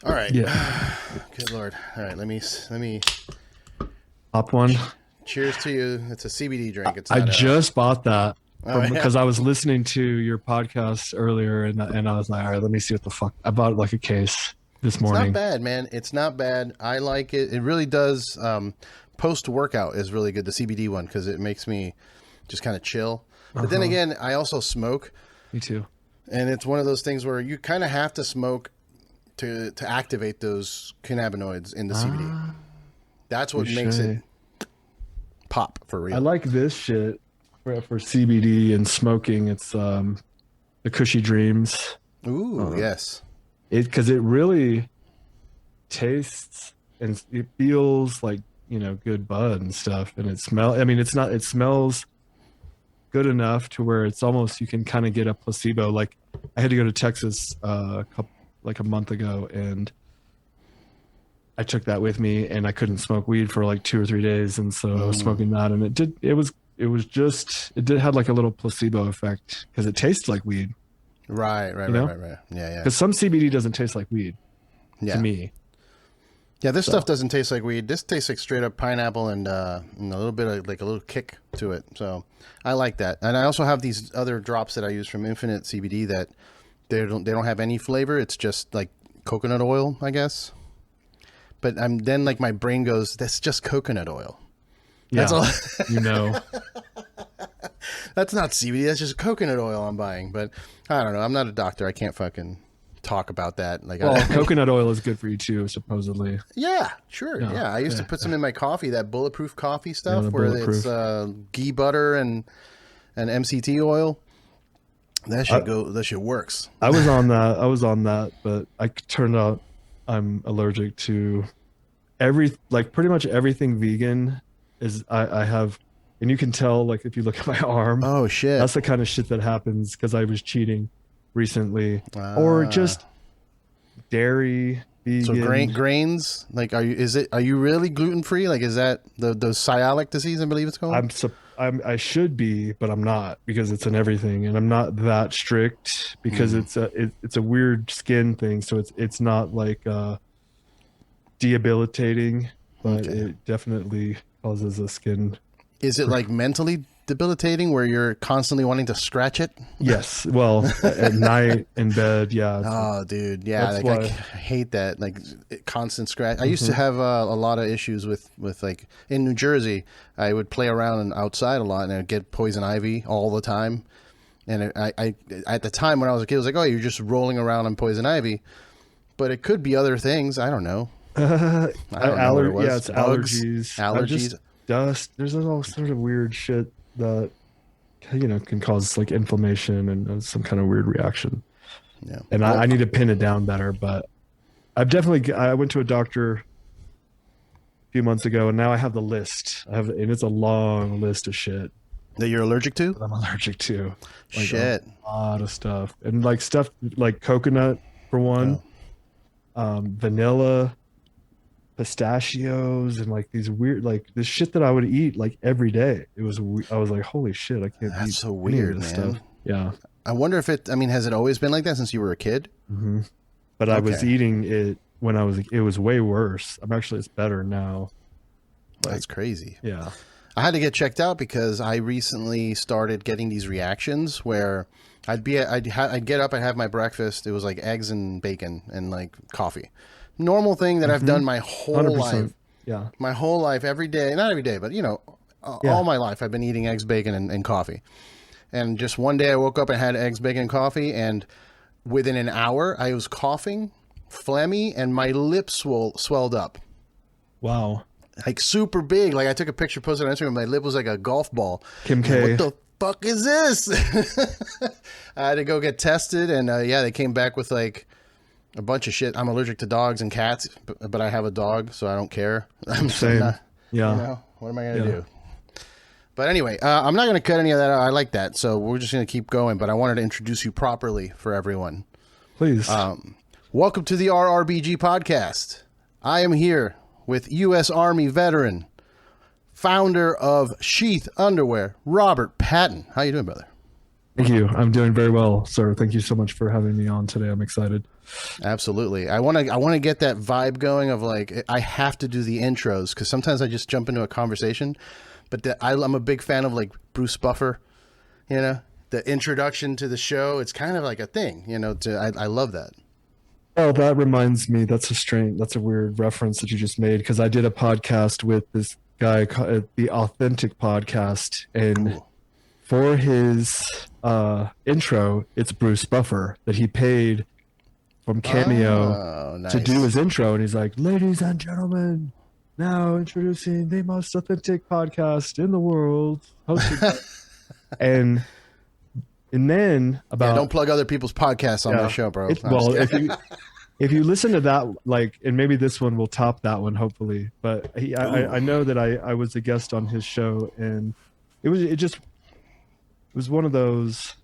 All right. Yeah. Good Lord. All right. Let me Top one. cheers to you. It's a CBD drink. It's I not just bought that oh, yeah. because I was listening to your podcast earlier and I was like, all right, let me see what the fuck. I bought like a case this It's not morning. bad, man. It's not bad. I like it. It really does. Post workout is really good. The CBD one, because it makes me just kind of chill. But then again, I also smoke, Me too. and it's one of those things where you kind of have to smoke to activate those cannabinoids in the CBD. That's what makes it pop for real. I like this shit for CBD and smoking. It's the Cushy Dreams. Ooh, yes. Because it really tastes and it feels like, good bud and stuff. And it smells good enough to where it's almost, you can kind of get a placebo. Like I had to go to Texas a month ago, and I took that with me, and I couldn't smoke weed for like 2 or 3 days. And so I was smoking that, and it did have like a little placebo effect because it tastes like weed. Right. Yeah. Because some CBD doesn't taste like weed to me. Yeah, this stuff doesn't taste like weed. This tastes like straight up pineapple and a little bit of like a little kick to it. So I like that. And I also have these other drops that I use from Infinite CBD that they don't have any flavor. It's just like coconut oil, I guess. But then like my brain goes, that's just coconut oil. Yeah, that's all. That's not CBD. That's just coconut oil I'm buying. But I don't know. I'm not a doctor. I can't fucking talk about that. Like, coconut oil is good for you too, supposedly. Yeah, sure. Yeah, I used to put some in my coffee, that bulletproof coffee stuff, where it's ghee butter and MCT oil. That shit works. I was on that, but I turned out I'm allergic to pretty much everything vegan. I have, and you can tell like if you look at my arm. Oh shit! That's the kind of shit that happens because I was cheating recently, or just dairy, vegan. So grains, like are you really gluten free? Like is that the celiac disease? I believe it's called. I should be, but I'm not because it's in everything, and I'm not that strict because it's a weird skin thing. So it's not like debilitating, but it definitely causes a skin. Is it like mentally debilitating where you're constantly wanting to scratch it? Yes. Well, at night in bed. Yeah. Oh, dude. Yeah. Like I hate that. Like constant scratch. I used to have a lot of issues with like in New Jersey, I would play around outside a lot and I'd get poison ivy all the time. And I at the time when I was a kid, I was like, oh, you're just rolling around on poison ivy, but it could be other things. I don't know. I don't know what it was. Yeah, it's Bugs, allergies. Dust. There's all sort of weird shit that can cause like inflammation and some kind of weird reaction. Yeah, and I need to pin it down better. But I went to a doctor a few months ago, and now I have the list. And it's a long list of shit that you're allergic to. That I'm allergic to. Like shit, a lot of stuff, and like stuff like coconut for one, vanilla, pistachios, and like these weird like this shit that I would eat like every day. I was like, holy shit, I can't eat. That's so weird, man. Stuff. Yeah. I wonder if has it always been like that since you were a kid? Mm-hmm. But I was eating it when it was way worse. It's better now. Like, that's crazy. Yeah. I had to get checked out because I recently started getting these reactions where I'd get up and have my breakfast. It was like eggs and bacon and like coffee. Normal thing that I've done my whole 100%. life. Yeah. My whole life, every day, not every day, but all my life I've been eating eggs, bacon, and coffee. And just one day I woke up and had eggs, bacon, and coffee, and within an hour I was coughing, phlegmy, and my lips swelled up. Wow. Like super big. Like I took a picture, posted on Instagram, my lip was like a golf ball. Kim K. What the fuck is this? I had to go get tested, and they came back with like a bunch of shit. I'm allergic to dogs and cats, but I have a dog, so I don't care. I'm same. What am I going to do? But anyway, I'm not going to cut any of that out. I like that, so we're just going to keep going. But I wanted to introduce you properly for everyone. Please. Welcome to the RRBG podcast. I am here with U.S. Army veteran, founder of Sheath Underwear, Robert Patton. How you doing, brother? Thank you. I'm doing very well, sir. Thank you so much for having me on today. I'm excited. Absolutely. I want to get that vibe going of like, I have to do the intros because sometimes I just jump into a conversation, but I'm a big fan of like Bruce Buffer, you know, the introduction to the show. It's kind of like a thing, you know, I love that. Oh, that reminds me. That's a weird reference that you just made, because I did a podcast with this guy, the Authentic Podcast, and Ooh. for his intro, it's Bruce Buffer that he paid from Cameo nice. to do his intro, and he's like, "Ladies and gentlemen, now introducing the most authentic podcast in the world," hosted and then about don't plug other people's podcasts on my show, bro. Well, if you listen to that, like, and maybe this one will top that one, hopefully. But I know that I was a guest on his show, and it was one of those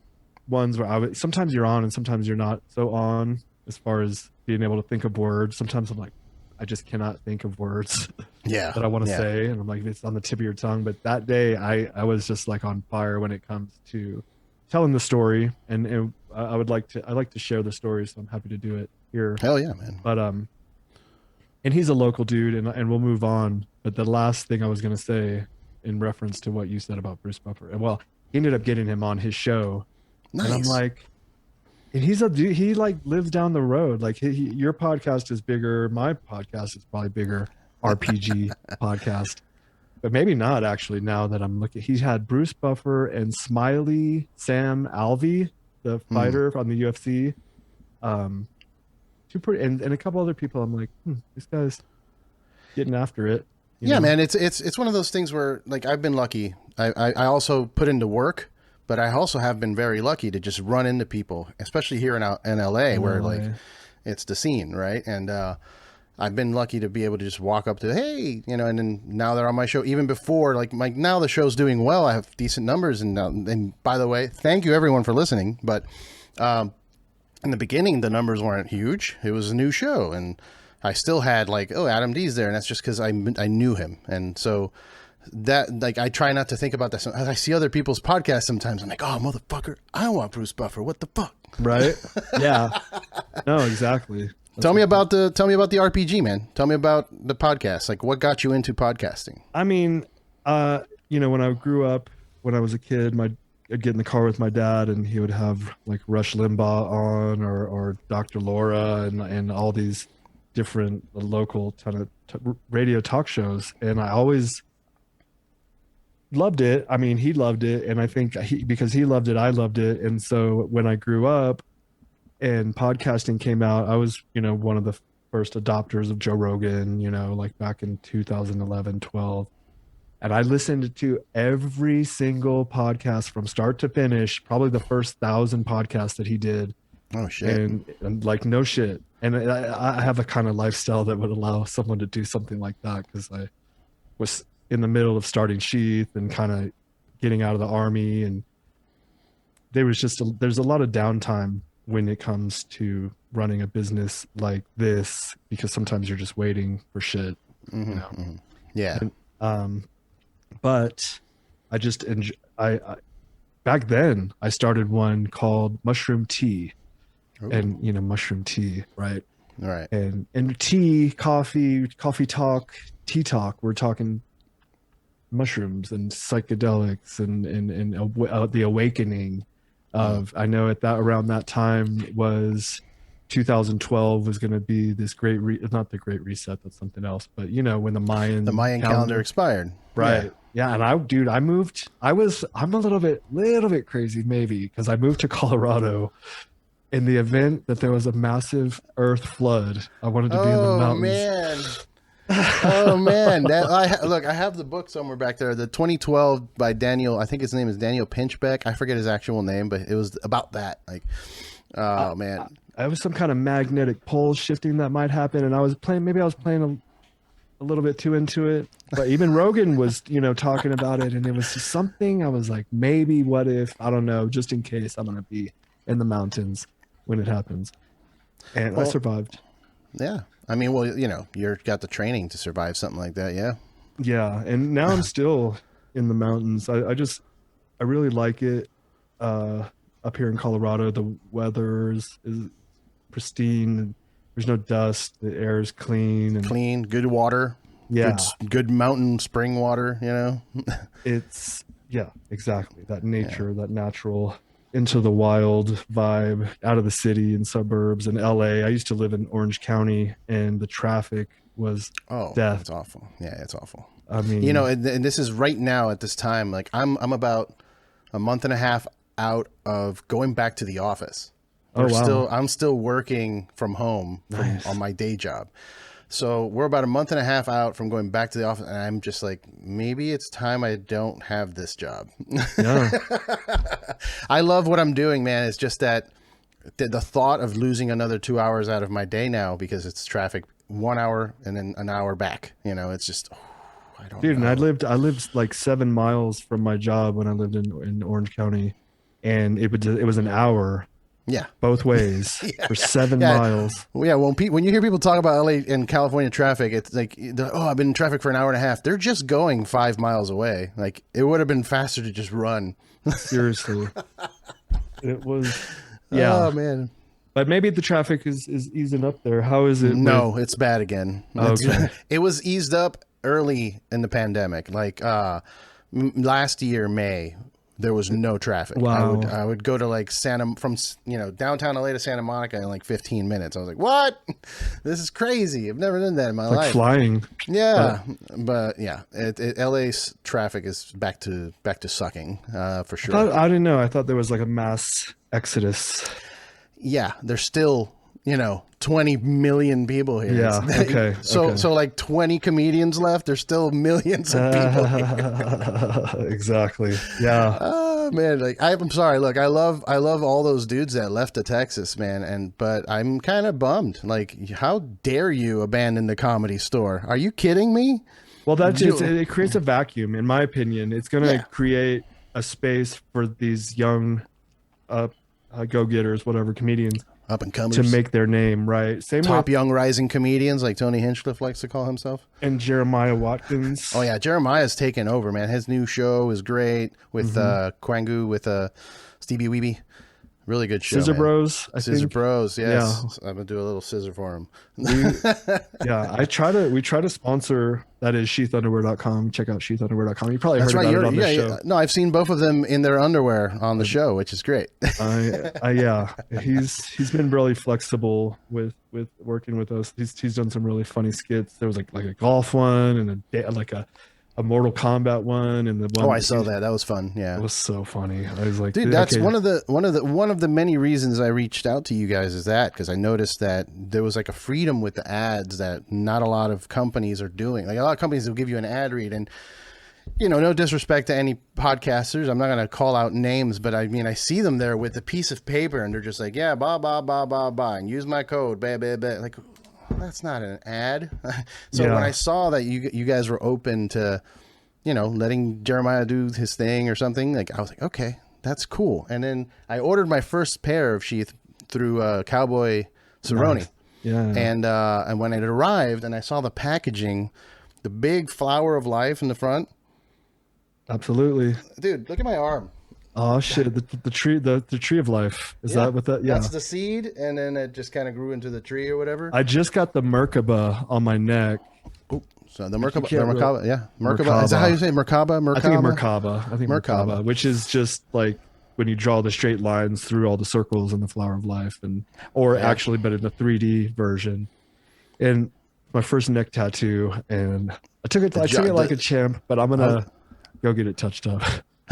ones where sometimes you're on and sometimes you're not so on as far as being able to think of words. Sometimes I'm like, I just cannot think of words that I want to say, and I'm like, it's on the tip of your tongue. But that day, I was just like on fire when it comes to telling the story, and I like to share the story, so I'm happy to do it here. Hell yeah, man. But and he's a local dude, and we'll move on. But the last thing I was gonna say in reference to what you said about Bruce Buffer, and well, he ended up getting him on his show. Nice. And I'm like, and he's a dude, he like lives down the road. Like your podcast is bigger, my podcast is probably bigger, RPG podcast. But maybe not, actually, now that I'm looking. He's had Bruce Buffer and Smiley Sam Alvey, the fighter from the UFC. And a couple other people. I'm like, this guy's getting after it. Yeah, man. It's one of those things where, like, I've been lucky. I also put into work, but I also have been very lucky to just run into people, especially here in LA, where like it's the scene, right? And I've been lucky to be able to just walk up to, hey, you know, and then now they're on my show. Even before, like, now the show's doing well. I have decent numbers, and by the way, thank you everyone for listening. But in the beginning, the numbers weren't huge. It was a new show, and I still had like, oh, Adam D's there, and that's just because I knew him, and so that, like, I try not to think about that. As I see other people's podcasts sometimes, I'm like, oh, motherfucker, I want Bruce Buffer. What the fuck? Right? Yeah. No, exactly. Tell me about the RPG, man. Tell me about the podcast. Like, what got you into podcasting? I mean, you know, when I grew up, when I was a kid, I'd get in the car with my dad, and he would have like Rush Limbaugh on, or Dr. Laura, and all these different local kind of radio talk shows, and I always loved it. I mean, he loved it, and I think because he loved it, I loved it, and so when I grew up and podcasting came out, I was, you know, one of the first adopters of Joe Rogan, you know, like back in 2011, 12. And I listened to every single podcast from start to finish, probably the first 1,000 podcasts that he did. Oh, shit. And like, no shit. And I have a kind of lifestyle that would allow someone to do something like that, because I was in the middle of starting Sheath and kind of getting out of the army. And there's a lot of downtime when it comes to running a business like this, because sometimes you're just waiting for shit. Mm-hmm, you know? mm-hmm. Yeah. And, but I just back then I started one called Mushroom Tea. Ooh. And, you know, mushroom tea, right? Right. And tea, coffee talk, tea talk. We're talking mushrooms and psychedelics and the awakening of, I know around that time was 2012 was going to be this not the Great Reset, that's something else, but you know, when the Mayan calendar expired. Right. Yeah. And I moved, I'm a little bit crazy maybe, because I moved to Colorado in the event that there was a massive earth flood. I wanted to be in the mountains. Oh man, look, I have the book somewhere back there, the 2012 by Daniel. I think his name is Daniel Pinchbeck. I forget his actual name, but it was about that. Like, oh man, I was some kind of magnetic pole shifting that might happen, and I was playing a little bit too into it. But even Rogan was, you know, talking about it, and it was just something I was like, maybe, what if? I don't know, just in case I'm gonna be in the mountains when it happens. And I survived. Yeah. I mean, well, you know, you've got the training to survive something like that. Yeah. Yeah. And now I'm still in the mountains. I really like it. Up here in Colorado, the weather is pristine. There's no dust. The air is clean. And, clean, good water. Yeah. Good mountain spring water, It's, yeah, exactly. That nature, that natural into the wild vibe, out of the city and suburbs in LA. I used to live in Orange County, and the traffic was death. It's awful. Yeah, it's awful. I mean, and this is right now at this time. Like I'm about a month and a half out of going back to the office. I'm still working from home on my day job. So we're about a month and a half out from going back to the office, and I'm just like, maybe it's time I don't have this job. Yeah. I love what I'm doing, man. It's just that the thought of losing another 2 hours out of my day now because it's traffic, 1 hour and then an hour back. It's just, I don't know. And I lived like 7 miles from my job when I lived in Orange County, and it was an hour. Yeah, both ways for 7 miles. Well, yeah, when you hear people talk about LA and California traffic, it's like, I've been in traffic for an hour and a half. They're just going 5 miles away. Like, it would have been faster to just run. Seriously, it was. Yeah, oh man. But maybe the traffic is easing up there. How is it? No, it's bad again. Okay. It was eased up early in the pandemic, like last year, May. There was no traffic. Wow. I would go to like from downtown LA to Santa Monica in like 15 minutes. I was like, what? This is crazy. I've never done that in my life. Like flying. Yeah. But yeah, LA's traffic is back to sucking for sure. I didn't know. I thought there was like a mass exodus. Yeah. There's still, 20 million people here. Yeah. Okay. So like 20 comedians left. There's still millions of people here. Exactly. Yeah. Oh man, like I'm sorry. Look, I love all those dudes that left to Texas, man. But I'm kind of bummed. Like, how dare you abandon the Comedy Store? Are you kidding me? Well, it creates a vacuum, in my opinion. It's going to create a space for these young, go-getters, whatever, comedians. Up and comers to make their name, right? Same top young rising comedians like Tony Hinchcliffe likes to call himself, and Jeremiah Watkins. Oh yeah, Jeremiah's taken over, man. His new show is great with Kwangu with Stevie Weeby. Really good show. Scissor man. Bros. Scissor Bros. Yes, yeah. I'm gonna do a little scissor for him. We try to sponsor. That is sheathunderwear.com. Check out sheathunderwear.com. You probably heard about it on the show. No, I've seen both of them in their underwear on the show, which is great. Yeah, he's been really flexible with working with us. He's done some really funny skits. There was like a golf one and a Mortal Kombat one, and the one. Oh, I saw that. That was fun. Yeah, it was so funny. I was like, dude, that's one of the many reasons I reached out to you guys is that because I noticed that there was like a freedom with the ads that not a lot of companies are doing. Like a lot of companies will give you an ad read, and no disrespect to any podcasters, I'm not going to call out names, but I mean I see them there with a piece of paper, and they're just like, yeah, blah blah blah blah blah, and use my code, blah blah blah, like. That's not an ad. So when I saw that you guys were open to, letting Jeremiah do his thing or something, like I was like, okay, that's cool. And then I ordered my first pair of Sheath through Cowboy Cerrone. Nice. Yeah. And when it arrived and I saw the packaging, the big flower of life in the front. Absolutely. Dude, look at my arm. Oh shit! The tree of life is that what that? Yeah, that's the seed, and then it just kind of grew into the tree or whatever. I just got the Merkaba on my neck. Ooh, so the Merkaba, yeah, Merkaba. Is that how you say Merkaba? I think Merkaba, which is just like when you draw the straight lines through all the circles in the flower of life, actually, but in the 3D version. And my first neck tattoo, and I took it like a champ, but I'm gonna go get it touched up.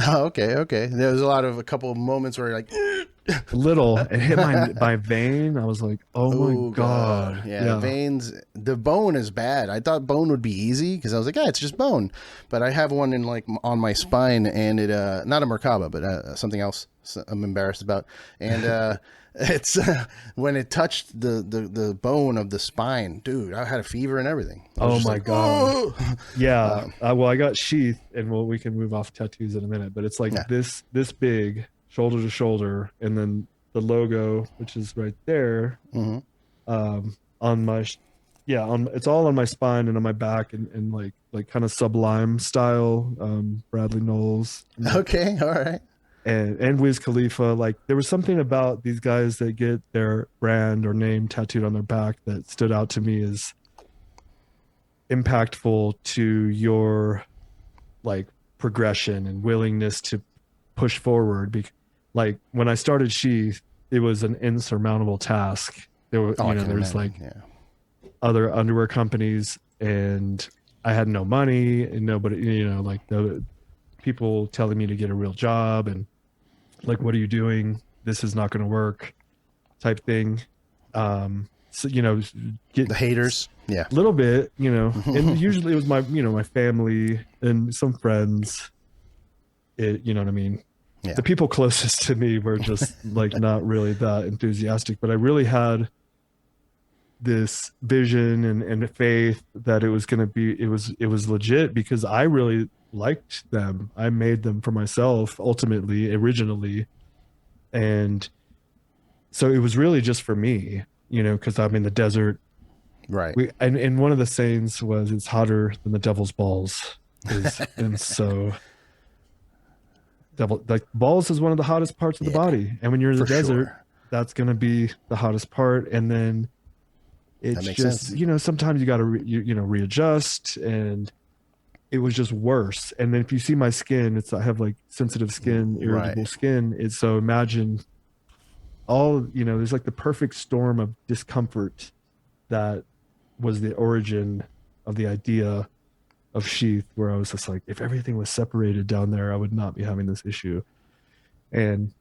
Oh, okay. There was a couple of moments where you're like, a little, it hit my vein. I was like, oh my God. Yeah, veins. The bone is bad. I thought bone would be easy because I was like, it's just bone. But I have one on my spine, and it not a Merkaba, but something else I'm embarrassed about. And it's when it touched the bone of the spine, dude, I had a fever and everything. Oh my God. Oh! Yeah. Well, I got Sheath, and we can move off tattoos in a minute, but it's like this big, shoulder to shoulder, and then the logo, which is right there, on my it's all on my spine and on my back, and like kind of Sublime style, Bradley Knowles. Okay, all right. and Wiz Khalifa. Like there was something about these guys that get their brand or name tattooed on their back that stood out to me as impactful to your like progression and willingness to push forward. Like when I started Sheath, it was an insurmountable task. There were, there's like other underwear companies, and I had no money and nobody, like the people telling me to get a real job and like, what are you doing? This is not going to work type thing. So, get the haters. A little bit, and usually it was my family and some friends. You know what I mean? Yeah. The people closest to me were just like not really that enthusiastic, but I really had this vision and faith that it was going to be, it was legit because I really liked them. I made them for myself originally. And so it was really just for me, cause I'm in the desert. Right. And one of the sayings was, it's hotter than the devil's balls. And so balls is one of the hottest parts of the body. And when you're in the desert, that's going to be the hottest part. And then it's just, sense. Sometimes you got to, readjust, and it was just worse. And then if you see my skin, I have like sensitive skin, irritable skin. So imagine there's like the perfect storm of discomfort that was the origin of the idea of Sheath, where I was just like, if everything was separated down there, I would not be having this issue. And,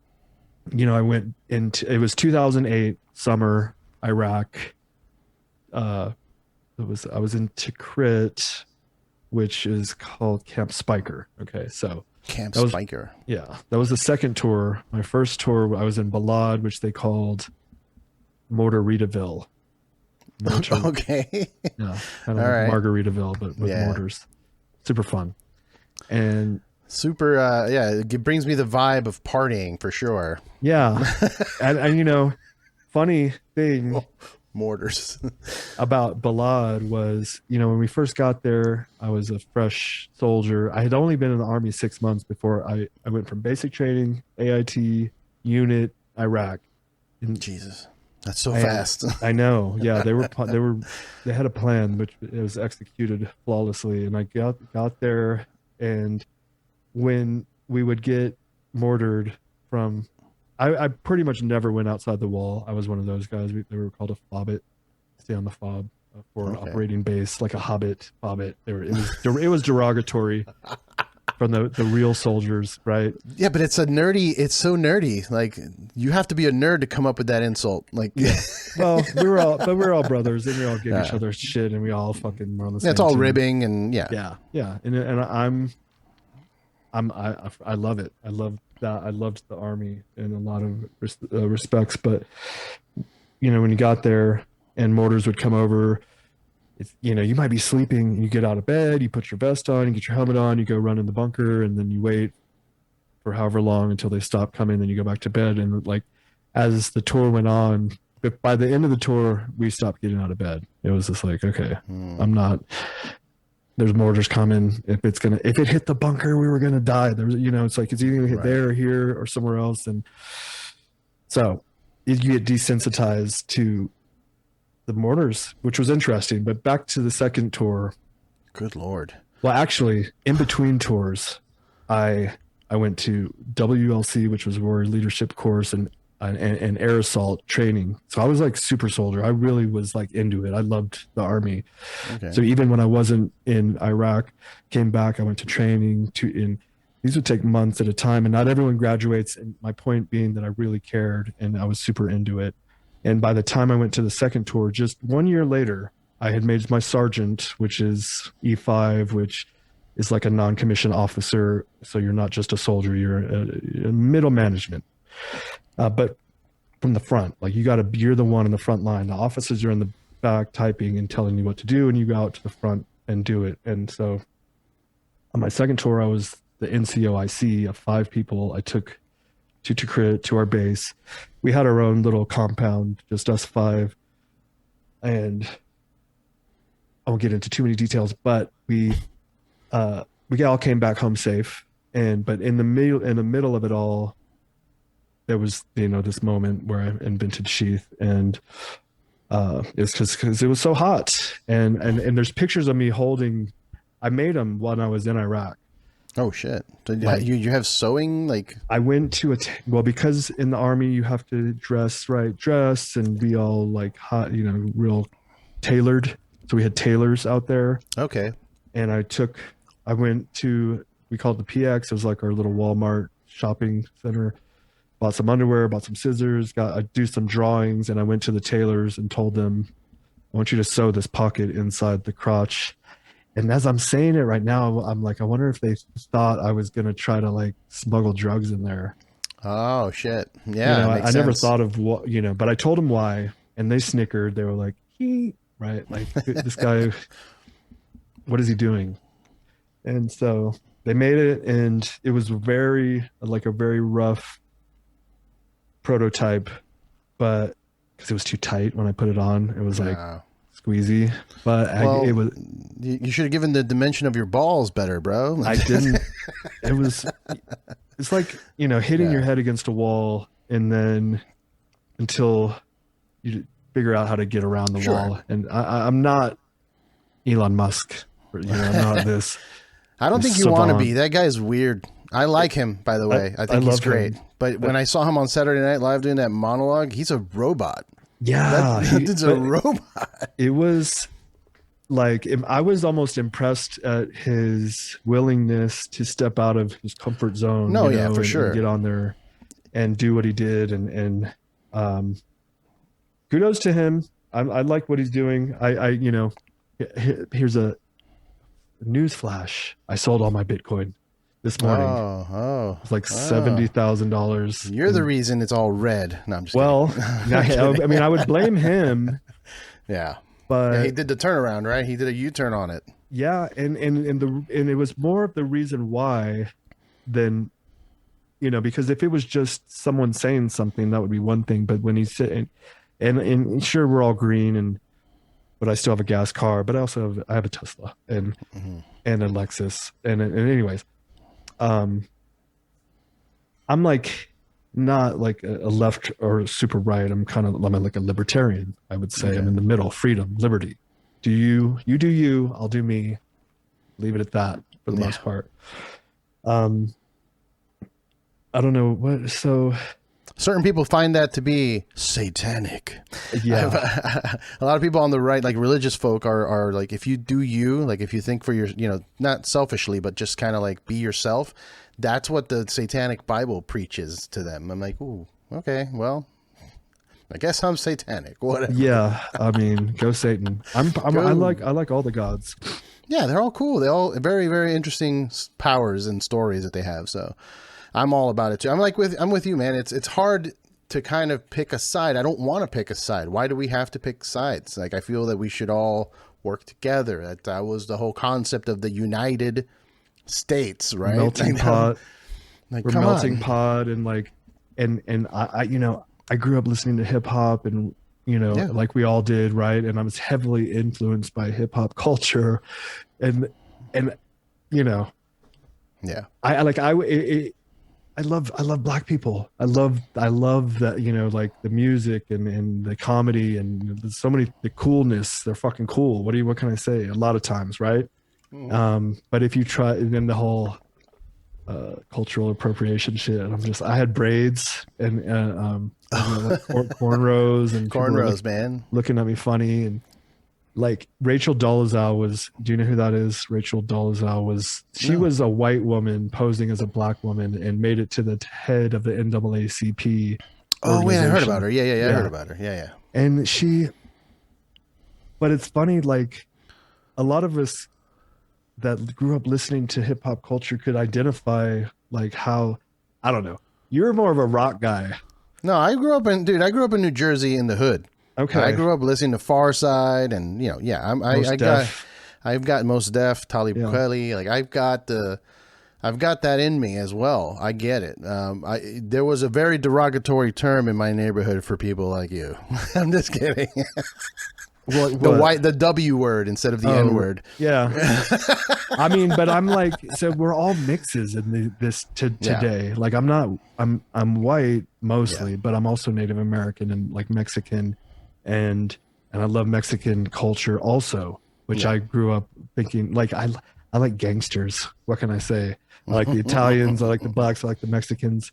I went into, it was 2008 summer, Iraq. I was in Tikrit, which is called Camp Spiker. Okay. So Camp Spiker. Yeah. That was the second tour. My first tour, I was in Balad, which they called Mortaritaville. Okay. Yeah. Kind of like Margaritaville, but with mortars. Super fun. And super, it brings me the vibe of partying for sure. Yeah. and funny thing. Mortars. About Balad was, when we first got there, I was a fresh soldier. I had only been in the Army 6 months before I went from basic training, AIT, unit, Iraq. And Jesus. That's so fast. I know. Yeah, they had a plan, which it was executed flawlessly. And I got there, and when we would get mortared from, I pretty much never went outside the wall. I was one of those guys. They were called a fobbit, stay on the fob for an operating base, like a hobbit. It was derogatory from the real soldiers, right? Yeah, but it's so nerdy. Like, you have to be a nerd to come up with that insult. Like, well, we're all brothers, and we all give each other shit, and we all fucking were on the same it's all team. ribbing, and yeah. And I love it. I love that. I loved the Army in a lot of respects, but when you got there and mortars would come over, it's, you might be sleeping, you get out of bed, you put your vest on, you get your helmet on, you go run in the bunker, and then you wait for however long until they stop coming, then you go back to bed. And like, as the tour went on, but by the end of the tour, we stopped getting out of bed. It was just like, okay, there's mortars coming. If it hit the bunker, we were going to die. There's, it's like, it's either going to hit there or here or somewhere else. And so you get desensitized to the mortars, which was interesting. But back to the second tour. Good Lord. Well, actually, in between tours, I went to WLC, which was Warrior Leadership Course, and air assault training. So I was like super soldier. I really was like into it. I loved the Army. Okay. So even when I wasn't in Iraq, came back, I went to training these would take months at a time, and not everyone graduates. And my point being that I really cared, and I was super into it. And by the time I went to the second tour, just 1 year later, I had made my sergeant, which is E5, which is like a non-commissioned officer. So you're not just a soldier, you're a middle management. But from the front, like you're the one in the front line. The officers are in the back typing and telling you what to do, and you go out to the front and do it. And so on my second tour, I was the NCOIC of 5 people. I took to Tikrit, to our base. We had our own little compound, just us 5. And I won't get into too many details, but we all came back home safe. But in the middle of it all, there was, this moment where I invented Sheath, and it's because it was so hot, and there's pictures of me holding. I made them when I was in Iraq. Oh shit! So you have sewing like? I went to because in the Army you have to dress, and be all like hot, real tailored. So we had tailors out there. Okay. And I went to, we called it the PX. It was like our little Walmart shopping center. Bought some underwear, bought some scissors, I do some drawings, and I went to the tailors and told them, I want you to sew this pocket inside the crotch. And as I'm saying it right now, I'm like, I wonder if they thought I was going to try to like smuggle drugs in there. Oh shit. Yeah. I never thought of what, but I told them why, and they snickered. They were like, right? Like this guy, what is he doing? And so they made it, and it was a very rough prototype, but because it was too tight when I put it on, it was like squeezy. But it was. You should have given the dimension of your balls better, bro. I didn't. It's like hitting your head against a wall, and then until you figure out how to get around the wall. And I'm not Elon Musk. I'm not this. I don't think you want to be. That guy's weird. I like him, by the way. I think he's great. But when I saw him on Saturday Night Live doing that monologue, he's a robot. Yeah. That dude's a robot. It was like, I was almost impressed at his willingness to step out of his comfort zone. For sure. And get on there and do what he did. And kudos to him. I like what he's doing. Here's a news flash. I sold all my Bitcoin this morning. It's like $70,000. You're the reason it's all red. No, I'm just kidding. I mean, I would blame him. Yeah, but he did the turnaround, right? He did a U-turn on it. Yeah, and it was more of the reason why than because if it was just someone saying something, that would be one thing. But when he's sitting, and sure, we're all green, but I still have a gas car, but I have a Tesla and a Lexus, and anyways, I'm like not like a left or super right. I'm like a libertarian, I would say. I'm in the middle, freedom, liberty. You do you, I'll do me. Leave it at that for the most part. I don't know what, so certain people find that to be satanic. Yeah. A lot of people on the right, like religious folk, are like, if you do you, like if you think for your, not selfishly, but just kind of like be yourself, that's what the satanic Bible preaches to them. I'm like, ooh, okay, well, I guess I'm satanic. Whatever. Yeah, I mean, go Satan. I like all the gods. Yeah, they're all cool. They all very, very interesting powers and stories that they have. So I'm all about it too. I'm with you, man. It's hard to kind of pick a side. I don't want to pick a side. Why do we have to pick sides? Like, I feel that we should all work together. That was the whole concept of the United States, right? Melting pot. Like, we're melting pot, and like, and I grew up listening to hip hop, and like we all did, right? And I was heavily influenced by hip hop culture, and yeah, I love black people. I love that, like the music and the comedy and so many, the coolness. They're fucking cool. What can I say? A lot of times, right? But if you try, then the whole cultural appropriation shit, I had braids and like cornrows and cornrows, man, looking at me funny. And like Rachel Dolezal was, do you know who that is? Rachel Dolezal was a white woman posing as a black woman and made it to the head of the NAACP. Oh wait, I heard about her. Yeah, I heard about her. Yeah. And but it's funny, like a lot of us that grew up listening to hip hop culture could identify like how, I don't know, you're more of a rock guy. No, I grew up in New Jersey in the hood. Okay. I grew up listening to Far Side and, I've got Mos Def, Talib Kweli. Like I've got that in me as well. I get it. There was a very derogatory term in my neighborhood for people like you. I'm just kidding. the W word instead of the N word. Yeah. I mean, but I'm like, so we're all mixes in today. Like I'm white mostly, but I'm also Native American and like Mexican, and I love Mexican culture also, which I grew up thinking like I like gangsters. What can I say? I like the Italians, I like the blacks, I like the Mexicans,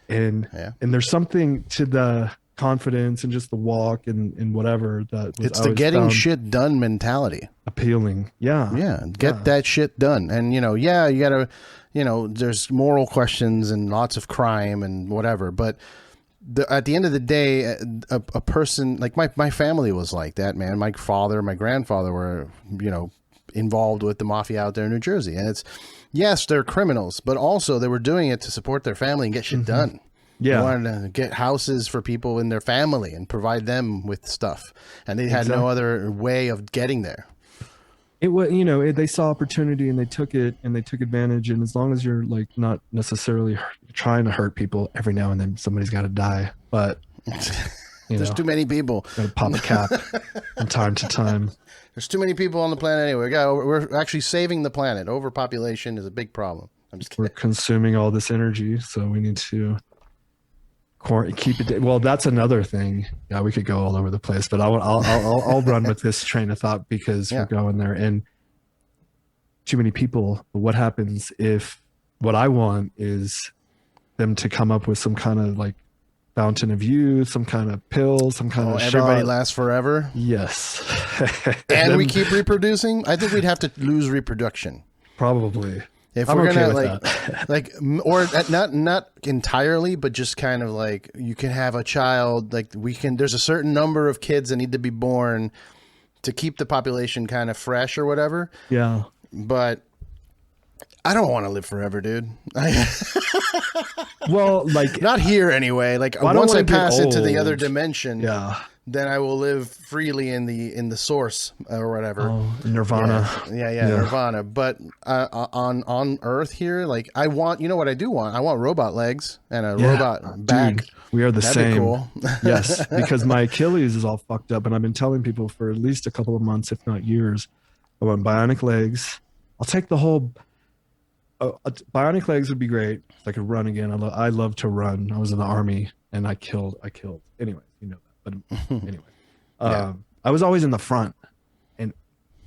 and there's something to the confidence and just the walk and whatever that was, it's the getting shit done mentality appealing. Get that shit done. And you gotta, there's moral questions and lots of crime and whatever, but at the end of the day, a person like my family was like that, man. My father, my grandfather were involved with the mafia out there in New Jersey, and yes, they're criminals, but also they were doing it to support their family and get shit done. They wanted to get houses for people in their family and provide them with stuff. And they had no other way of getting there. It was, they saw opportunity and they took it and they took advantage. And as long as you're like not necessarily trying to hurt people, every now and then somebody's got to die. But there's too many people. Got to pop a cap from time to time. There's too many people on the planet anyway. We're actually saving the planet. Overpopulation is a big problem. I'm just kidding. We're consuming all this energy, so we need to keep it. Well, that's another thing. Yeah, we could go all over the place, but I'll run with this train of thought because we're going there. And too many people. What happens if what I want is them to come up with some kind of like fountain of youth, some kind of pill, some kind of everybody shot. Lasts forever. Yes. And we keep reproducing. I think we'd have to lose reproduction. Probably. If we're gonna or not entirely, but just kind of like you can have a child, there's a certain number of kids that need to be born to keep the population kind of fresh or whatever. Yeah. But I don't want to live forever, dude. Well, like not here anyway. Like once I pass into the other dimension, then I will live freely in the source or whatever. Oh, Nirvana. Yeah, Nirvana. But on Earth here, like I want, what I do want? I want robot legs and a robot back. Dude, we are the That'd same. Be cool. Yes, because my Achilles is all fucked up, and I've been telling people for at least a couple of months, if not years, I want bionic legs. I'll take the whole. Bionic legs would be great if I could run again. I love to run. I was in the army and I killed. Anyway, that. But anyway, I was always in the front, and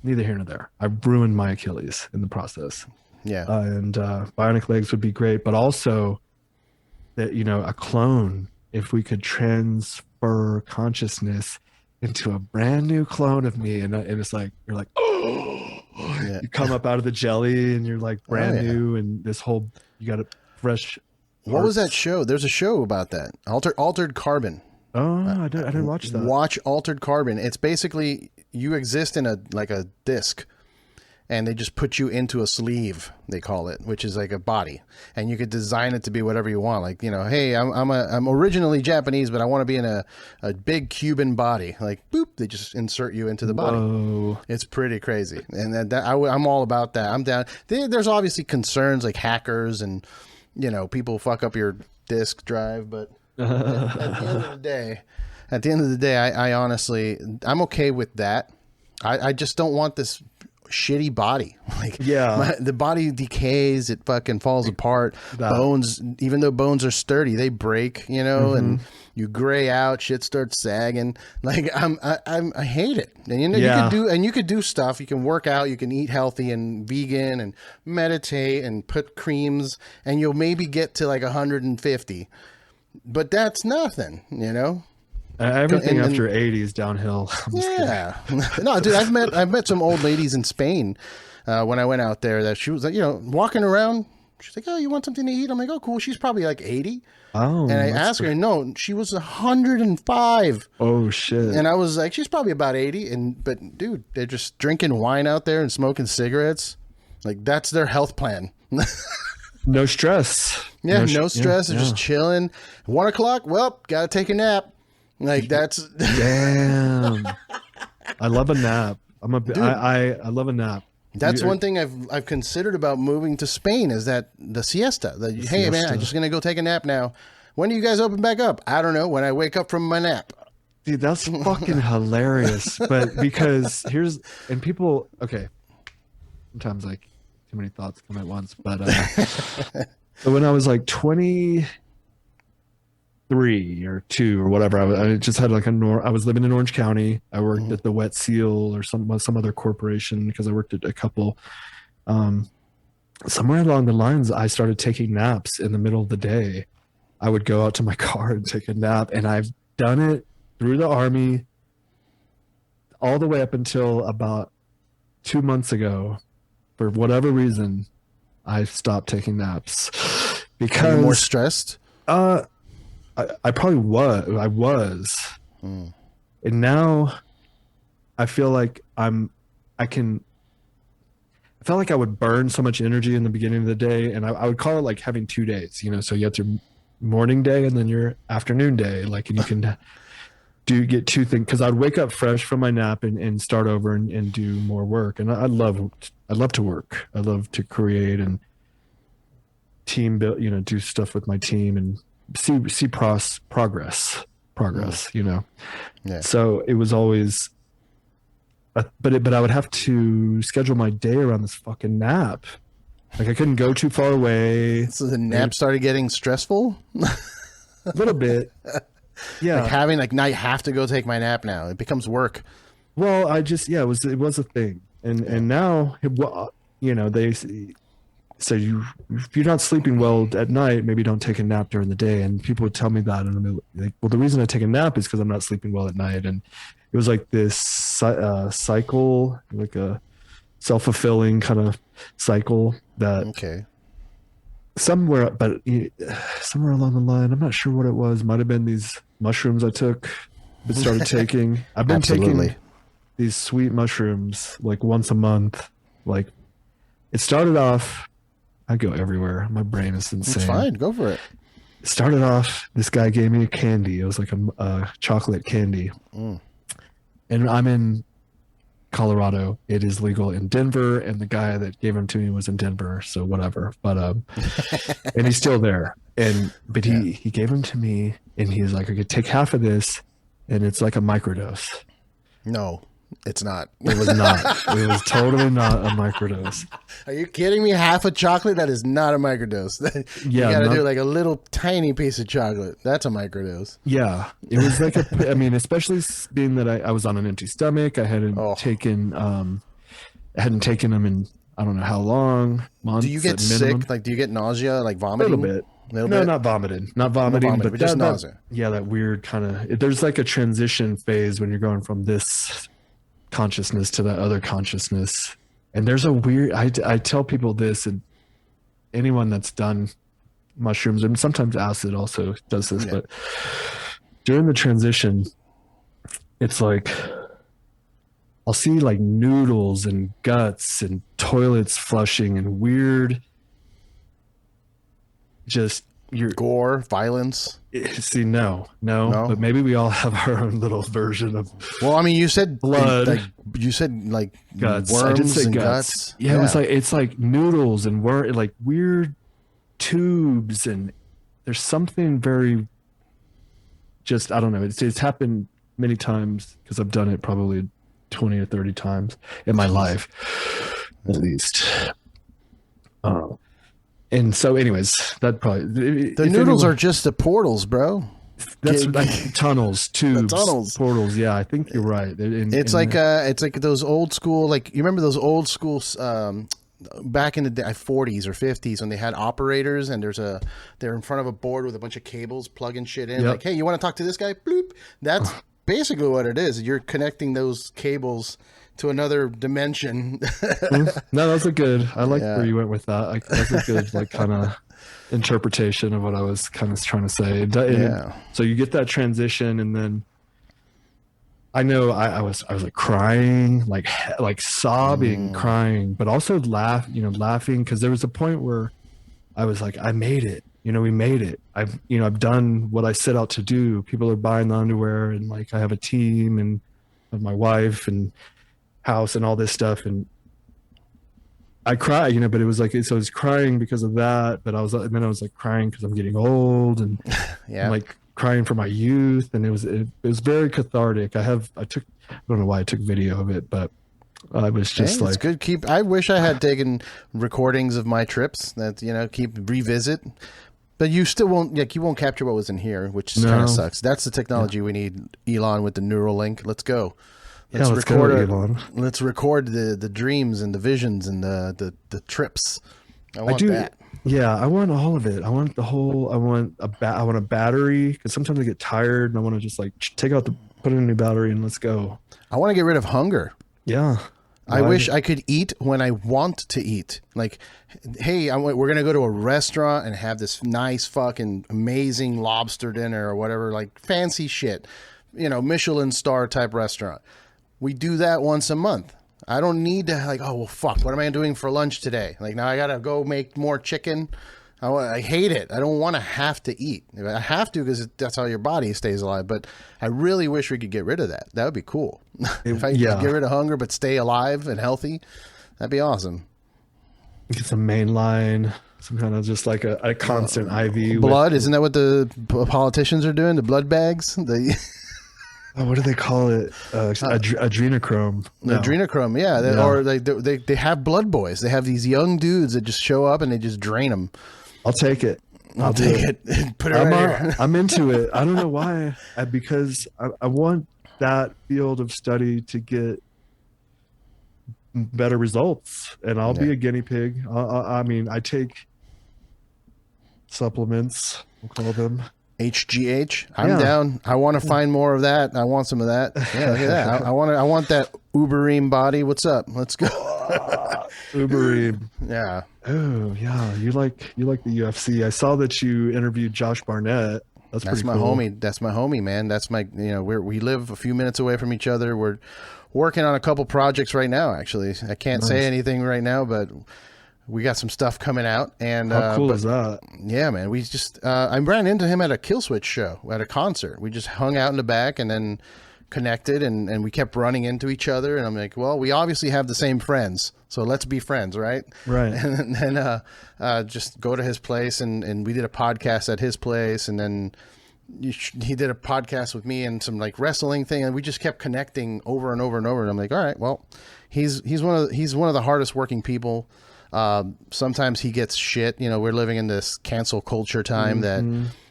neither here nor there. I ruined my Achilles in the process. Yeah. And bionic legs would be great, but also that a clone. If we could transfer consciousness into a brand new clone of me, and it's like you're like, oh. Yeah. You come up out of the jelly and you're like brand new, and this whole you got a fresh. What was that show? There's a show about that. Altered Carbon. Oh, I didn't watch that. Watch Altered Carbon. It's basically you exist in a disc, and they just put you into a sleeve. They call it, which is like a body, and you could design it to be whatever you want. Like hey, I'm originally Japanese, but I want to be in a big Cuban body. Like boop, they just insert you into the body. Whoa. It's pretty crazy, and I'm all about that. I'm down. There's obviously concerns like hackers and people fuck up your disk drive, but at the end of the day, I honestly I'm okay with that. I just don't want this shitty body. The body decays, it fucking falls apart. Bones, even though bones are sturdy, they break, and you gray out, shit starts sagging. Like I hate it. And you could do stuff, you can work out, you can eat healthy and vegan and meditate and put creams, and you'll maybe get to like 150. But that's nothing, Everything after 80 is downhill. Yeah. No, dude, I've met some old ladies in Spain when I went out there that she was like, walking around. She's like, oh, you want something to eat? I'm like, oh, cool. She's probably like 80. Oh. And I asked her, no, she was 105. Oh, shit. And I was like, she's probably about 80. But dude, they're just drinking wine out there and smoking cigarettes. Like that's their health plan. No stress. Yeah, no stress. They're just chilling. 1 o'clock. Well, gotta take a nap. Like that's damn. I love a nap. I love a nap. That's one thing I've considered about moving to Spain is that the siesta. Hey man, I'm just gonna go take a nap now. When do you guys open back up? I don't know. When I wake up from my nap. Dude, that's fucking hilarious. But because people, okay, sometimes like too many thoughts come at once. But so when I was like 23 or 2 or whatever, I just had like I was living in Orange County. I worked at the Wet Seal or some other corporation because I worked at a couple. Somewhere along the lines, I started taking naps in the middle of the day. I would go out to my car and take a nap, and I've done it through the Army all the way up until about 2 months ago. For whatever reason, I stopped taking naps because are you more stressed? I probably was. I was, and now I feel like I felt like I would burn so much energy in the beginning of the day, and I would call it like having 2 days, you know, so you have your morning day and then your afternoon day, like, and you can get 2 things, because I'd wake up fresh from my nap and start over and do more work. And I love to work. I love to create and team build, you know, do stuff with my team and see progress, you know. Yeah. So it was always but I would have to schedule my day around this fucking nap. Like I couldn't go too far away. So the nap started getting stressful? A little bit. Yeah. Like having like, now I have to go take my nap now. It becomes work. Well, it was a thing. And now, you know, they say if you're not sleeping well at night, maybe don't take a nap during the day. And people would tell me that, and I'm like, well, the reason I take a nap is because I'm not sleeping well at night. And it was like this cycle, like a self-fulfilling kind of cycle that somewhere along the line, I'm not sure what it was. Might have been these mushrooms I took, but started taking. I've been taking these sweet mushrooms like once a month. Like it started off, I go everywhere. My brain is insane. It's fine. Go for it. It started off, this guy gave me a candy. It was like a chocolate candy. And I'm in Colorado. It is legal in Denver, and the guy that gave him to me was in Denver, so whatever. But and he's still there. But he gave him to me, and he was like, I could take half of this, and it's like a microdose. No, it's not. It was not. It was totally not a microdose. Are you kidding me? Half a chocolate? That is not a microdose. You gotta do like a little tiny piece of chocolate. That's a microdose. Yeah. It was like I mean, especially being that I was on an empty stomach. I hadn't taken them in I don't know how long, months. Do you get sick? Like, do you get nausea, like vomiting? A little bit. No, not vomiting, but just nausea. That weird kind of, there's like a transition phase when you're going from this consciousness to that other consciousness. And there's a weird, I tell people this, and anyone that's done mushrooms, and sometimes acid also does this, but during the transition, it's like, I'll see like noodles and guts and toilets flushing and weird, just your gore, violence. See, no, but maybe we all have our own little version of. Well, I mean, you said blood. You said like guts. Worms I did say and guts. Yeah, it's like noodles and like weird tubes, and there's something very. Just I don't know. It's happened many times because I've done it probably 20 or 30 times in my life, at least. And so, anyways, that probably the noodles are just the portals, bro. That's like tunnels, tubes, portals. Yeah, I think you're right. It's like those old school, like you remember those old school back in the 40s or 50s when they had operators and they're in front of a board with a bunch of cables plugging shit in. Like, hey, you want to talk to this guy? Bloop. That's basically what it is. You're connecting those cables to another dimension. No, that's a good. I like where you went with that. That's a good like kind of interpretation of what I was kind of trying to say. So you get that transition, and then I know I was like crying, like sobbing, crying, but also laughing, because there was a point where I was like, I made it. We made it. I've done what I set out to do. People are buying the underwear, and like I have a team and of my wife and house and all this stuff, and I cry, but it was like, so I was crying because of that, but I was like crying because I'm getting old, and I'm like crying for my youth, and it was very cathartic. I don't know why I took video of it, but I was just it's good. I wish I had taken recordings of my trips that, keep revisit. But you still won't, you won't capture what was in here, which kind of sucks. That's the technology we need, Elon, with the Neuralink. Let's go. Let's record Elon. Let's record the dreams and the visions and the trips. I want that. Yeah, I want all of it. I want the whole. I want a battery, because sometimes I get tired and I want to just like put in a new battery and let's go. I want to get rid of hunger. Yeah. I wish I could eat when I want to eat. Like, hey, we're going to go to a restaurant and have this nice fucking amazing lobster dinner or whatever, like fancy shit, Michelin star type restaurant. We do that once a month. I don't need to like, oh, well, fuck, what am I doing for lunch today? Like, now I got to go make more chicken. I hate it. I don't want to have to eat. I have to because that's how your body stays alive. But I really wish we could get rid of that. That would be cool. If I could get rid of hunger but stay alive and healthy, that'd be awesome. Get some mainline, some kind of just like a constant IV. Blood, isn't that what the politicians are doing? The blood bags? What do they call it? Adrenochrome. No. Adrenochrome, yeah. Or they have blood boys. They have these young dudes that just show up and they just drain them. I'll take it. I'll take it. Put it right here. I'm into it. I don't know why. Because I want that field of study to get better results, and I'll be a guinea pig. I mean, I take supplements, we'll call them. HGH. I'm down. I want to find more of that. I want some of that. Yeah, look at that. I want that Uberim body. What's up? Let's go. Uberim. Yeah. Oh, yeah. You like the UFC. I saw that you interviewed Josh Barnett. That's pretty cool. Homie. That's my homie, man. That's my, we live a few minutes away from each other. We're working on a couple projects right now, actually. I can't say anything right now, but we got some stuff coming out. And how cool is that? Yeah, man. We just I ran into him at a Killswitch show at a concert. We just hung out in the back and then connected, and we kept running into each other. And I'm like, well, we obviously have the same friends, so let's be friends, right? Right. And then just go to his place, and we did a podcast at his place, and then he did a podcast with me and some like wrestling thing, and we just kept connecting over and over and over. And I'm like, all right, well, he's one of the hardest working people. Sometimes he gets shit. We're living in this cancel culture time that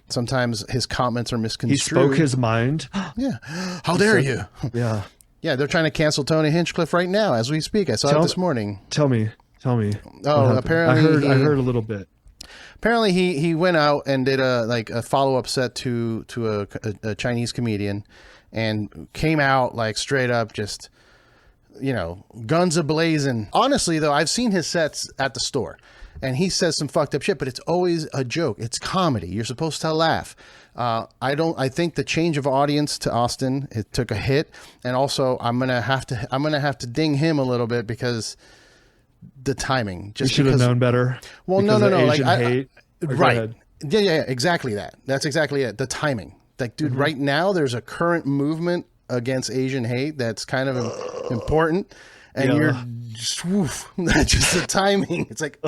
sometimes his comments are misconstrued. He spoke his mind. Yeah. How dare you? Yeah. Yeah, they're trying to cancel Tony Hinchcliffe right now as we speak. I saw it this morning. Tell me. Oh, apparently I heard a little bit. Apparently he went out and did a follow-up set to a Chinese comedian, and came out like straight up just, guns a-blazing. Honestly, though, I've seen his sets at the store, and he says some fucked up shit, but it's always a joke. It's comedy. You're supposed to laugh. I think the change of audience to Austin, it took a hit, and also I'm gonna have to ding him a little bit because the timing. You should have known better. Well, no. Asian hate. Right. Yeah. Exactly that. That's exactly it. The timing. Like, dude, right now there's a current movement against Asian hate that's kind of important, and you're just woof. That's just the timing. It's like,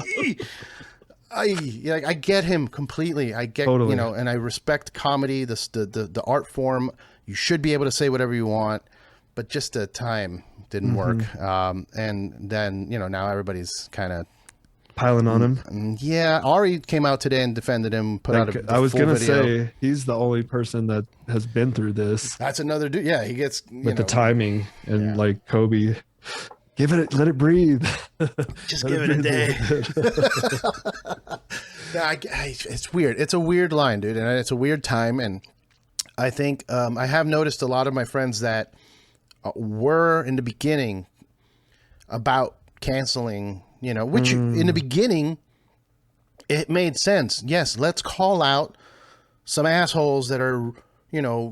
I get him completely. I get totally. And I respect comedy, the art form. You should be able to say whatever you want, but just the time didn't work. And then now everybody's kind of piling on him. Yeah, Ari came out today and defended him. I was gonna say he's the only person that has been through this. That's another dude. Yeah, he gets the timing and like Kobe. Let it breathe. Just give it a day. It's weird. It's a weird line, dude, and it's a weird time. And I think I have noticed a lot of my friends that were in the beginning about canceling. Which in the beginning, it made sense. Yes, let's call out some assholes that are,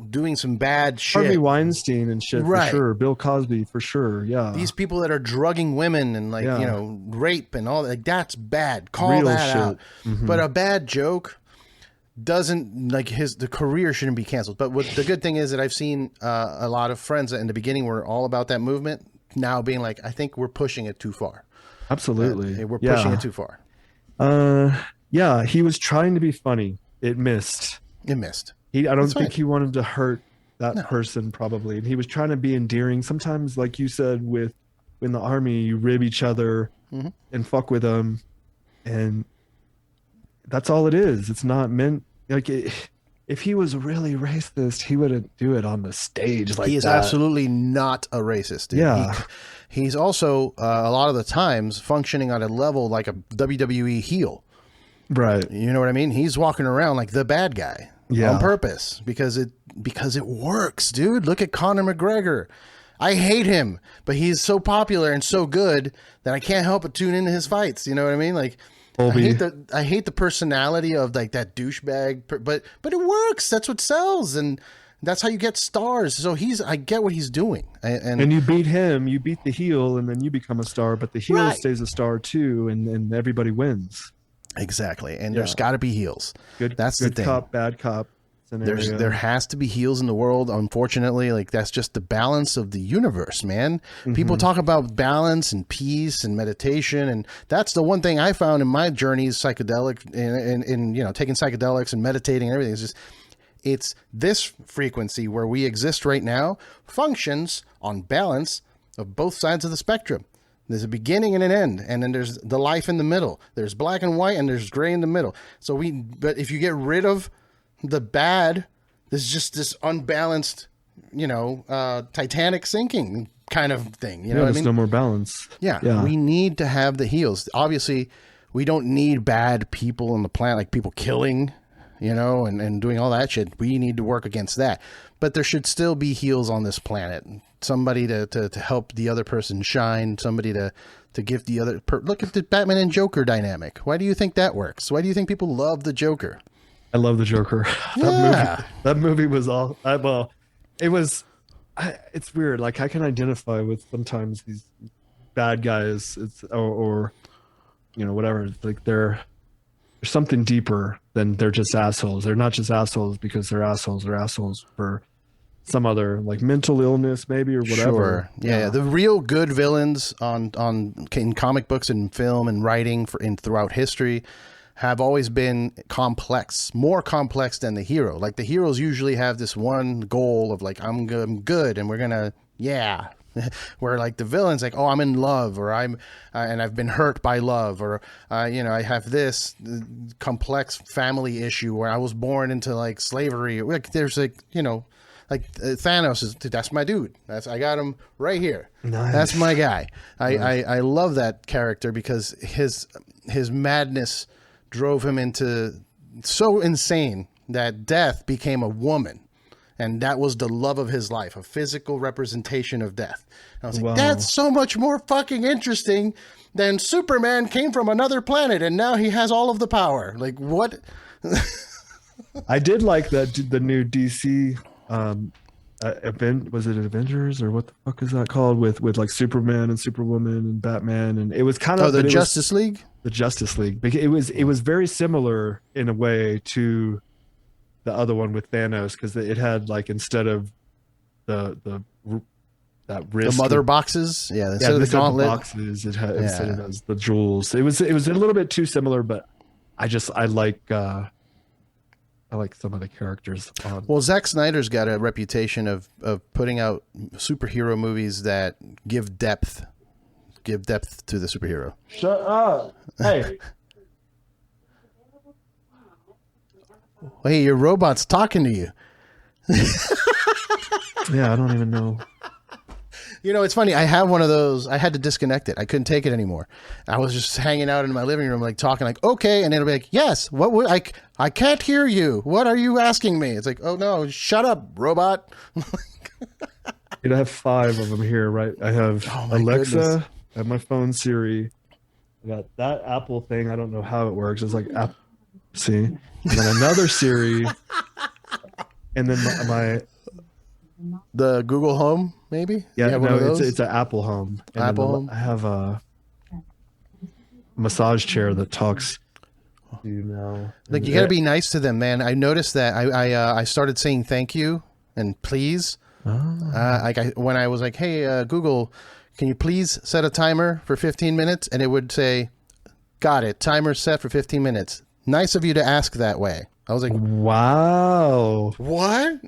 doing some bad shit. Harvey Weinstein and shit, for sure. Bill Cosby, for sure. Yeah. These people that are drugging women and rape and all that, like, that's bad. Call real that shit. out. But a bad joke doesn't, the career shouldn't be canceled. But the good thing is that I've seen a lot of friends that in the beginning were all about that movement now being like, I think we're pushing it too far. Absolutely. We're pushing it too far. Yeah, he was trying to be funny. It missed. I don't think he wanted to hurt that person probably. And he was trying to be endearing. Sometimes, like you said, in the army, you rib each other and fuck with them. And that's all it is. It's not meant like if he was really racist, he wouldn't do it on the stage like that. He is absolutely not a racist. Dude. Yeah. He's also a lot of the times functioning on a level like a WWE heel. Right. You know what I mean? He's walking around like the bad guy on purpose because it works, dude. Look at Conor McGregor. I hate him, but he's so popular and so good that I can't help but tune into his fights. You know what I mean? Like, I hate the personality of like that douchebag, but it works. That's what sells, and that's how you get stars. So I get what he's doing, and you beat him, you beat the heel, and then you become a star. But the heel stays a star too, and everybody wins. Exactly, and there's got to be heels. That's good the thing. Cop, bad cop. There has to be heels in the world. Unfortunately, like that's just the balance of the universe, man. People talk about balance and peace and meditation, and that's the one thing I found in my journeys, psychedelic, and taking psychedelics and meditating and everything. It's this frequency where we exist right now functions on balance of both sides of the spectrum. There's a beginning and an end, and then there's the life in the middle. There's black and white, and there's gray in the middle. But if you get rid of the bad, there's just this unbalanced, Titanic sinking kind of thing. You know what I mean? There's no more balance. Yeah. We need to have the heels. Obviously, we don't need bad people on the planet, like people killing, and doing all that shit. We need to work against that. But there should still be heels on this planet. Somebody to help the other person shine. Somebody to give the other... Look at the Batman and Joker dynamic. Why do you think that works? Why do you think people love the Joker? I love the Joker. That movie was all... it's weird. Like, I can identify with sometimes these bad guys. Or whatever. Like, there's something deeper than they're just assholes. They're not just assholes because they're assholes. They're assholes for some other, like, mental illness maybe or whatever. Sure. Yeah. The real good villains in comic books and film and writing throughout history have always been more complex than the hero. Like, the heroes usually have this one goal of like, I'm good and we're gonna, where like the villains like, oh, I'm in love, or and I've been hurt by love, or I have this complex family issue where I was born into like slavery. Like, there's like, like Thanos that's my dude. I got him right here. Nice. That's my guy. I love that character because his madness drove him into so insane that death became a woman, and that was the love of his life, a physical representation of death. And I was like, that's so much more fucking interesting than Superman came from another planet and now he has all of the power. Like, what? I did like the new DC event. Was it Avengers or what the fuck is that called, with like Superman and Superwoman and Batman, and it was kind of the Justice League. The Justice League. It was very similar in a way to the other one with Thanos, because it had, like, instead of that wrist, the mother boxes, instead of the gauntlet boxes, it had instead of those, the jewels. It was a little bit too similar, but I like some of the characters. Well, Zack Snyder's got a reputation of putting out superhero movies that give depth to the superhero. Shut up. Hey. Hey, your robot's talking to you. Yeah, I don't even know. It's funny. I have one of those. I had to disconnect it. I couldn't take it anymore. I was just hanging out in my living room, like talking, like, okay. And it'll be like, yes, what would I can't hear you. What are you asking me? It's like, oh no, shut up, robot. I have 5 of them here, right? I have Alexa, goodness. I have my phone Siri. I got that Apple thing. I don't know how it works. It's like Apple. See, and then another Siri, and then the Google Home, maybe. Yeah, no, it's an Apple Home. And Apple Home. I have a massage chair that talks to you now. Like, you got to be nice to them, man. I noticed that. I started saying thank you and please. When I was like, hey, Google, can you please set a timer for 15 minutes? And it would say, got it. Timer set for 15 minutes. Nice of you to ask that way. I was like, wow, what?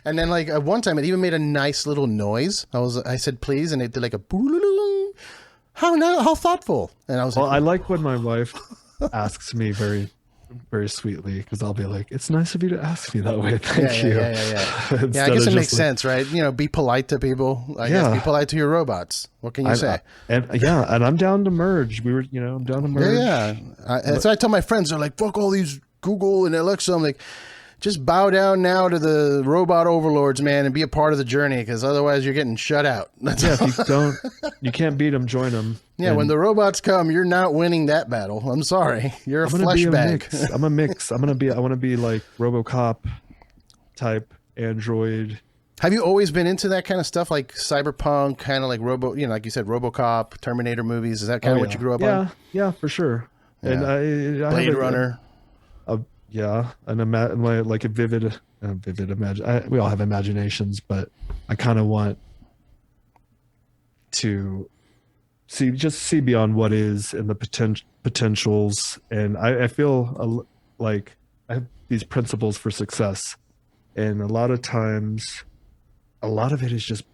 And then like at one time it even made a nice little noise. I said please, and it did like a boo. How thoughtful. And I was I like when my wife asks me very, very sweetly, because I'll be like, it's nice of you to ask me that way. Thank you. Yeah, I guess it makes sense, right? You know, be polite to people. I guess be polite to your robots. What can you say? And I'm down to merge. I'm down to merge. That's what I tell my friends. They're like, fuck all these Google and Alexa. I'm like, just bow down now to the robot overlords, man, and be a part of the journey, because otherwise you're getting shut out. If you can't beat them, join them. Yeah, when the robots come, you're not winning that battle. I'm sorry, you're a flesh bag. I'm a mix. I want to be like RoboCop type android. Have you always been into that kind of stuff, like cyberpunk, kind of like like you said, RoboCop, Terminator movies? Is that kind of what you grew up on? Yeah, for sure. Yeah. And I Blade Runner. Like a vivid imagine. We all have imaginations, but I kind of want to see beyond what is and the potentials. And I feel like I have these principles for success, and a lot of times, a lot of it is just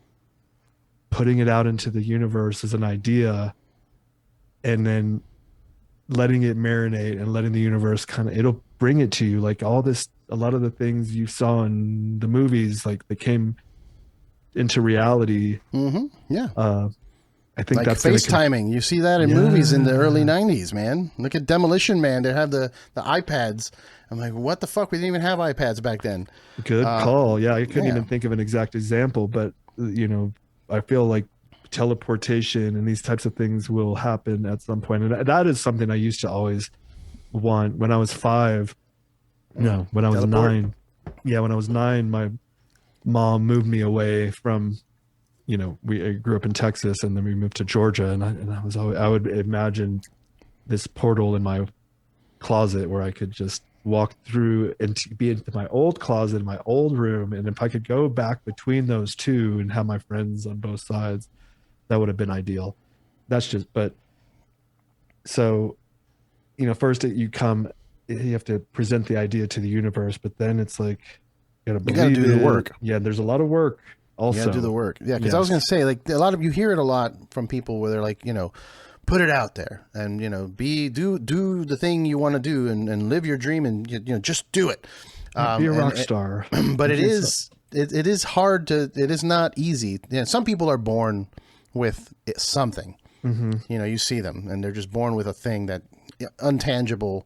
putting it out into the universe as an idea, and then letting it marinate and letting the universe it'll bring it to you. Like a lot of the things you saw in the movies, like they came into reality. Mm-hmm. Yeah. I think like that's FaceTiming. You see that in movies in the early 90s, man. Look at Demolition Man. They have the iPads. I'm like, what the fuck? We didn't even have iPads back then. Good call. Yeah. I couldn't even think of an exact example, but I feel like teleportation and these types of things will happen at some point. And that is something I used to always want when I was 5. No, when I was 9. Yeah, when I was 9, my mom moved me away from, I grew up in Texas, and then we moved to Georgia, and I would imagine this portal in my closet where I could just walk through and be into my old closet, my old room, and if I could go back between those two and have my friends on both sides, that would have been ideal. So, first you have to present the idea to the universe, but then it's like, you gotta do the work. Yeah. There's a lot of work also. You gotta do the work. Yeah. Cause I was going to say, like, you hear it a lot from people where they're like, put it out there and, do the thing you want to do and live your dream and, just do it. Be a rock star. But it is hard it is not easy. Some people are born with something. Mm-hmm. You see them and they're just born with a thing, that untangible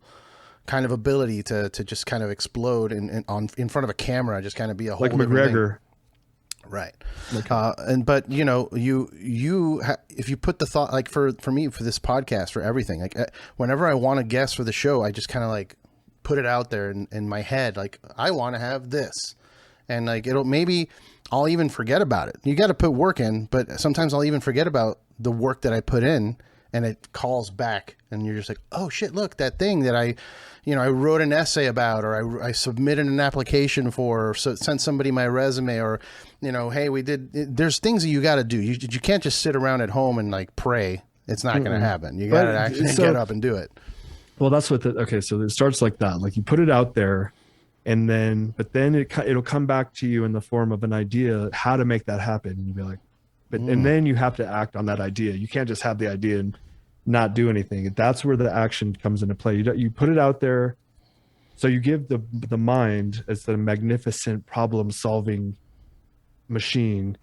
kind of ability to just kind of explode in front of a camera, just kind of be a whole like McGregor. Thing. Right. Okay. But if you put the thought, like for me, for this podcast, for everything, like whenever I want to guest for the show, I just kind of like put it out there in my head. Like, I want to have this, and like, maybe I'll even forget about it. You got to put work in, but sometimes I'll even forget about the work that I put in, and it calls back, and you're just like, oh shit, look, that thing that I wrote an essay about, or I submitted an application for, or sent somebody my resume, or, hey, there's things that you got to do. You can't just sit around at home and like pray. It's not going to happen. You got to actually get up and do it. Well, that's what so it starts like that. Like, you put it out there, and then it'll come back to you in the form of an idea, how to make that happen. And you'll be like, and then you have to act on that idea. You can't just have the idea and not do anything. That's where the action comes into play. You put it out there. So you give the mind as the magnificent problem solving machine.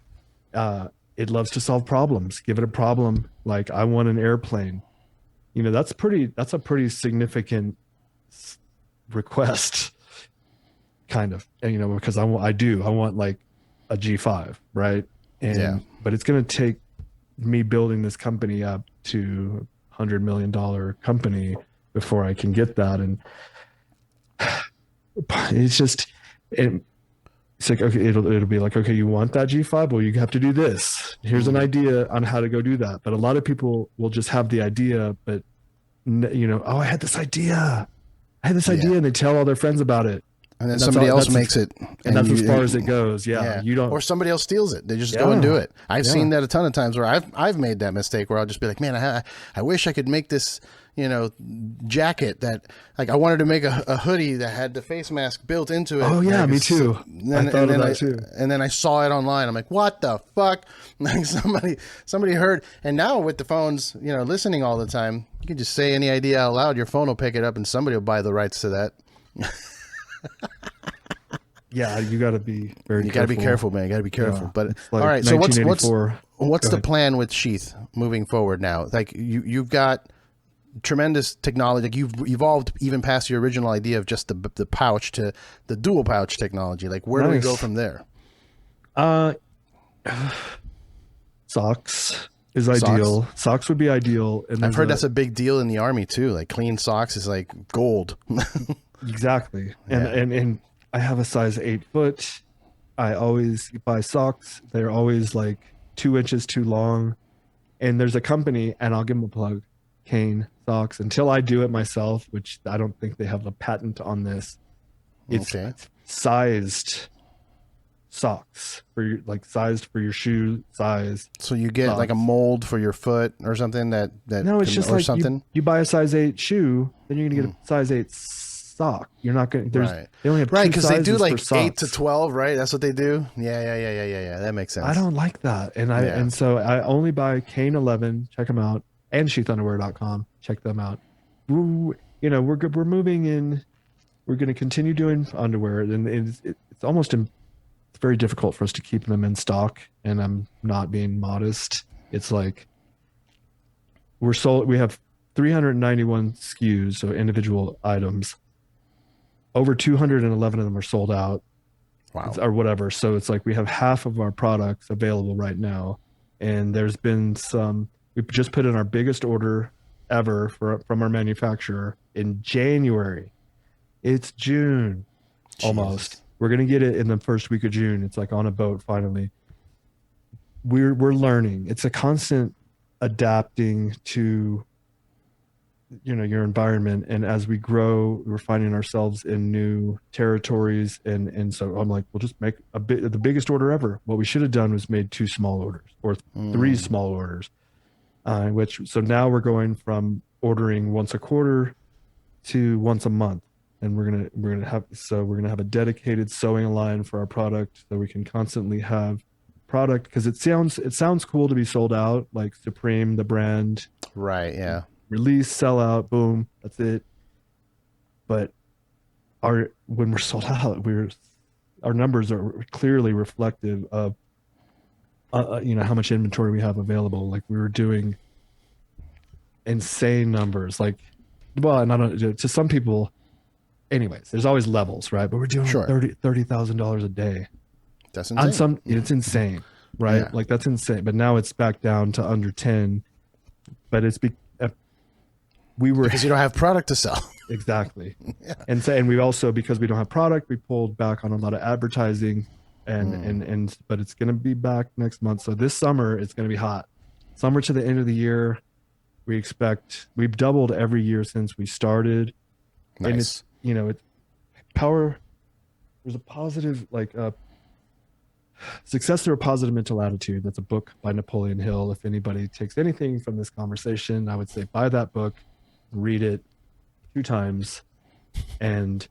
It loves to solve problems. Give it a problem. Like, I want an airplane. That's a pretty significant request, kind of, and, because I want like a G5, right? But it's going to take me building this company up to $100 million company before I can get that. And it's like, okay, it'll be like, okay, you want that G5? Well, you have to do this. Here's an idea on how to go do that. But a lot of people will just have the idea, but I had this idea. And they tell all their friends about it. And then somebody else makes it. And that's as far as it goes. Yeah. You don't. Or somebody else steals it. They just go and do it. I've seen that a ton of times where I've made that mistake where I'll just be like, man, I wish I could make this, jacket that, like, I wanted to make a hoodie that had the face mask built into it. Oh yeah, like, me too. I thought of that too. And then I saw it online. I'm like, what the fuck? Like somebody heard. And now with the phones, listening all the time, you can just say any idea out loud. Your phone will pick it up and somebody will buy the rights to that. Yeah, you got to be very. You got to be careful, man. You got to be careful. Yeah, But like all right, so what's the ahead. plan with Sheath moving forward now? Like you've got tremendous technology. Like you've evolved even past your original idea of just the pouch to the dual pouch technology. Like where do we go from there? Socks is ideal. Socks would be ideal. And I've heard that's a big deal in the Army too. Like clean socks is like gold. Exactly. And I have a size 8 foot. I always buy socks. They're always like 2 inches too long. And there's a company, and I'll give them a plug, Kane Socks, until I do it myself, which I don't think they have a patent on this. It's sized socks sized for your shoe size. So you get socks. Like a mold for your foot or something that no, it's just like something. You buy a size 8 shoe, then you're gonna get a size 8 sock. You're not gonna. They only have two because they do like 8 to socks. 12, right? That's what they do. Yeah. That makes sense. I don't like that, and so I only buy Kane 11. Check them out, and sheathunderwear.com. Check them out. We're moving in. We're going to continue doing underwear, and it's almost it's very difficult for us to keep them in stock. And I'm not being modest. It's like we have 391 SKUs, so individual items. Over 211 of them are sold out. Wow. Or whatever. So it's like we have half of our products available right now. And there's been we just put in our biggest order ever from our manufacturer in January. It's June. Jesus. Almost. We're going to get it in the first week of June. It's like on a boat finally. We're learning. It's a constant adapting to your environment, and as we grow, we're finding ourselves in new territories, and so I'm like, we'll just make the biggest order ever. What we should have done was made 2 small orders or 3 small orders, so now we're going from ordering once a quarter to once a month, and we're gonna have a dedicated sewing line for our product, so we can constantly have product, because it sounds cool to be sold out, like Supreme, the brand, right? Yeah. Release, sell out, boom, that's it. But when we're sold out, our numbers are clearly reflective of how much inventory we have available. Like we were doing insane numbers. Like, well, and I don't, to some people, anyways, there's always levels, right? But we're doing $30,000 a day. That's insane. It's insane, right? Yeah. Like that's insane. But now it's back down to under 10. But it's because you don't have product to sell. Exactly. Yeah. And we also, because we don't have product, we pulled back on a lot of advertising, but it's going to be back next month. So this summer it's going to be hot. Summer to the end of the year, we've doubled every year since we started. Nice. And it's power. There's a positive, Success Through a Positive Mental Attitude. That's a book by Napoleon Hill. If anybody takes anything from this conversation, I would say buy that book, read it 2 times, and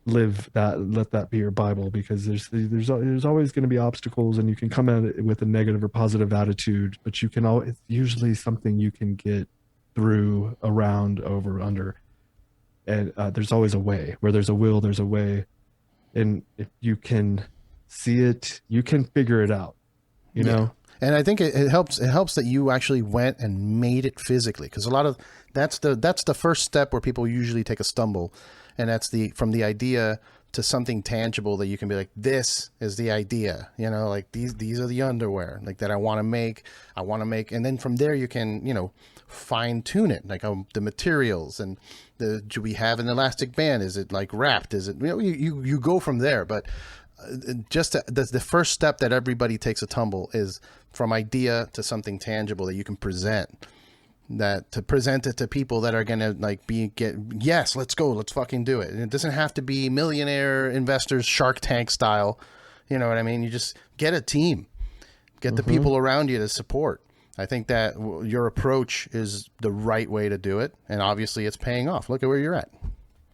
live that. Let that be your Bible, because there's always going to be obstacles, and you can come at it with a negative or positive attitude, but it's usually something you can get through, around, over, under, and there's always a way. Where there's a will, there's a way, and if you can see it, you can figure it out, you know. And I think it helps that you actually went and made it physically, because a lot of that's the first step where people usually take a stumble, and that's from the idea to something tangible that you can be like, this is the idea, like these are the underwear like that I want to make, and then from there you can fine tune it, like the materials, and do we have an elastic band, is it like wrapped, is it you go from there. But just the first step that everybody takes a tumble is from idea to something tangible that you can present. that to present it to people that are going to like yes, let's go, let's fucking do it. And it doesn't have to be millionaire investors, Shark Tank style. You know what I mean? You just get a team, get the people around you to support. I think that your approach is the right way to do it. And obviously it's paying off. Look at where you're at.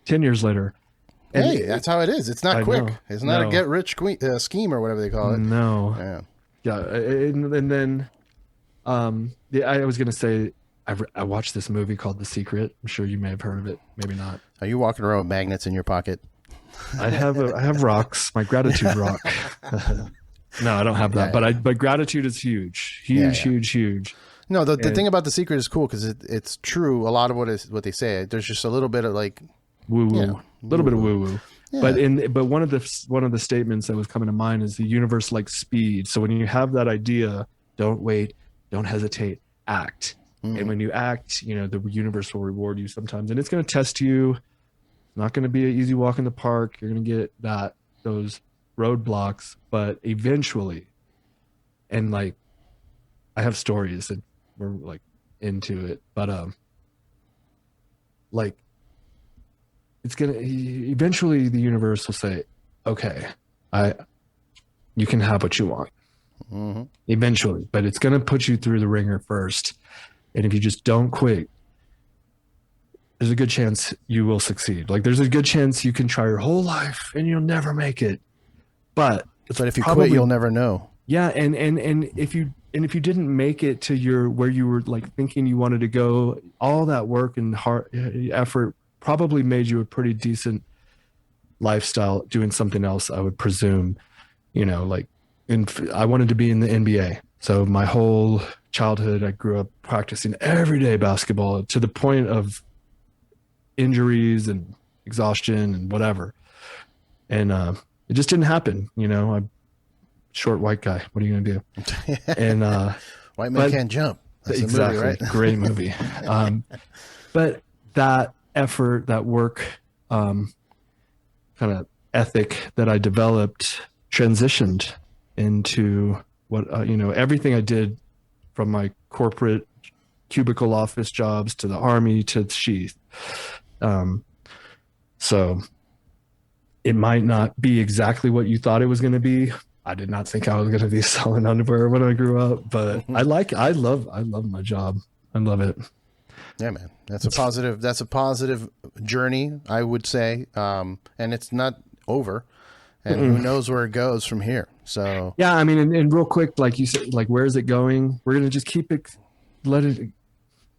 10 years later. And hey, that's how it is. It's not quick. It's not a get rich scheme or whatever they call it. No. Yeah. And then, I was going to say, I watched this movie called The Secret. I'm sure you may have heard of it. Maybe not. Are you walking around with magnets in your pocket? I have rocks. My gratitude rock. No, I don't have that. But gratitude is huge. Huge. No, the thing about The Secret is cool because it's true. A lot of what they say. There's just a little bit of like woo woo, a little bit of woo woo. Yeah. But one of the statements that was coming to mind is the universe likes speed. So when you have that idea, don't wait, don't hesitate, act. And when you act, the universe will reward you sometimes, and it's going to test you. It's not going to be an easy walk in the park. You're going to get those roadblocks, but eventually, and like, I have stories and we're like into it, but like, it's going to eventually the universe will say, okay, you can have what you want. Eventually, but it's going to put you through the ringer first. And if you just don't quit, there's a good chance you will succeed. Like there's a good chance you can try your whole life and you'll never make it. But if you quit, you'll never know. Yeah. And if you didn't make it to where you were like thinking you wanted to go, all that work and hard effort probably made you a pretty decent lifestyle doing something else, I would presume. I wanted to be in the NBA. So my whole childhood, I grew up practicing everyday basketball to the point of injuries and exhaustion and whatever. And it just didn't happen. I'm a short white guy. What are you going to do? And White Man Can't Jump. That's exactly. A movie, right? Great movie. But that effort, that work, kind of ethic that I developed transitioned into what, everything I did from my corporate cubicle office jobs to the Army to Sheath. So it might not be exactly what you thought it was going to be. I did not think I was going to be selling underwear when I grew up, but I love my job. I love it. Yeah, man. That's a positive journey, I would say. And it's not over. And who knows where it goes from here. So yeah, I mean, and real quick, like you said, like where is it going? We're gonna just keep it, let it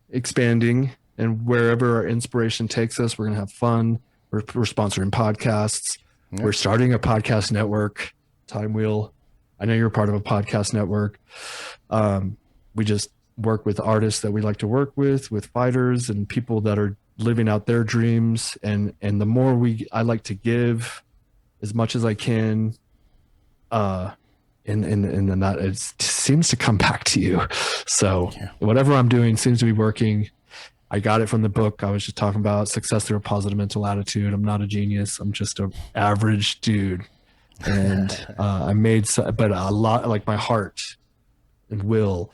expanding, and wherever our inspiration takes us, we're gonna have fun. We're sponsoring podcasts. Yeah. We're starting a podcast network, Time Wheel. I know you're a part of a podcast network. We just work with artists that we like to work with fighters and people that are living out their dreams. And the more I like to give as much as I can, and then that it seems to come back to you. So whatever I'm doing seems to be working. I got it from the book I was just talking about, Success Through a Positive Mental Attitude. I'm not a genius. I'm just an average dude. And but a lot, like my heart and will,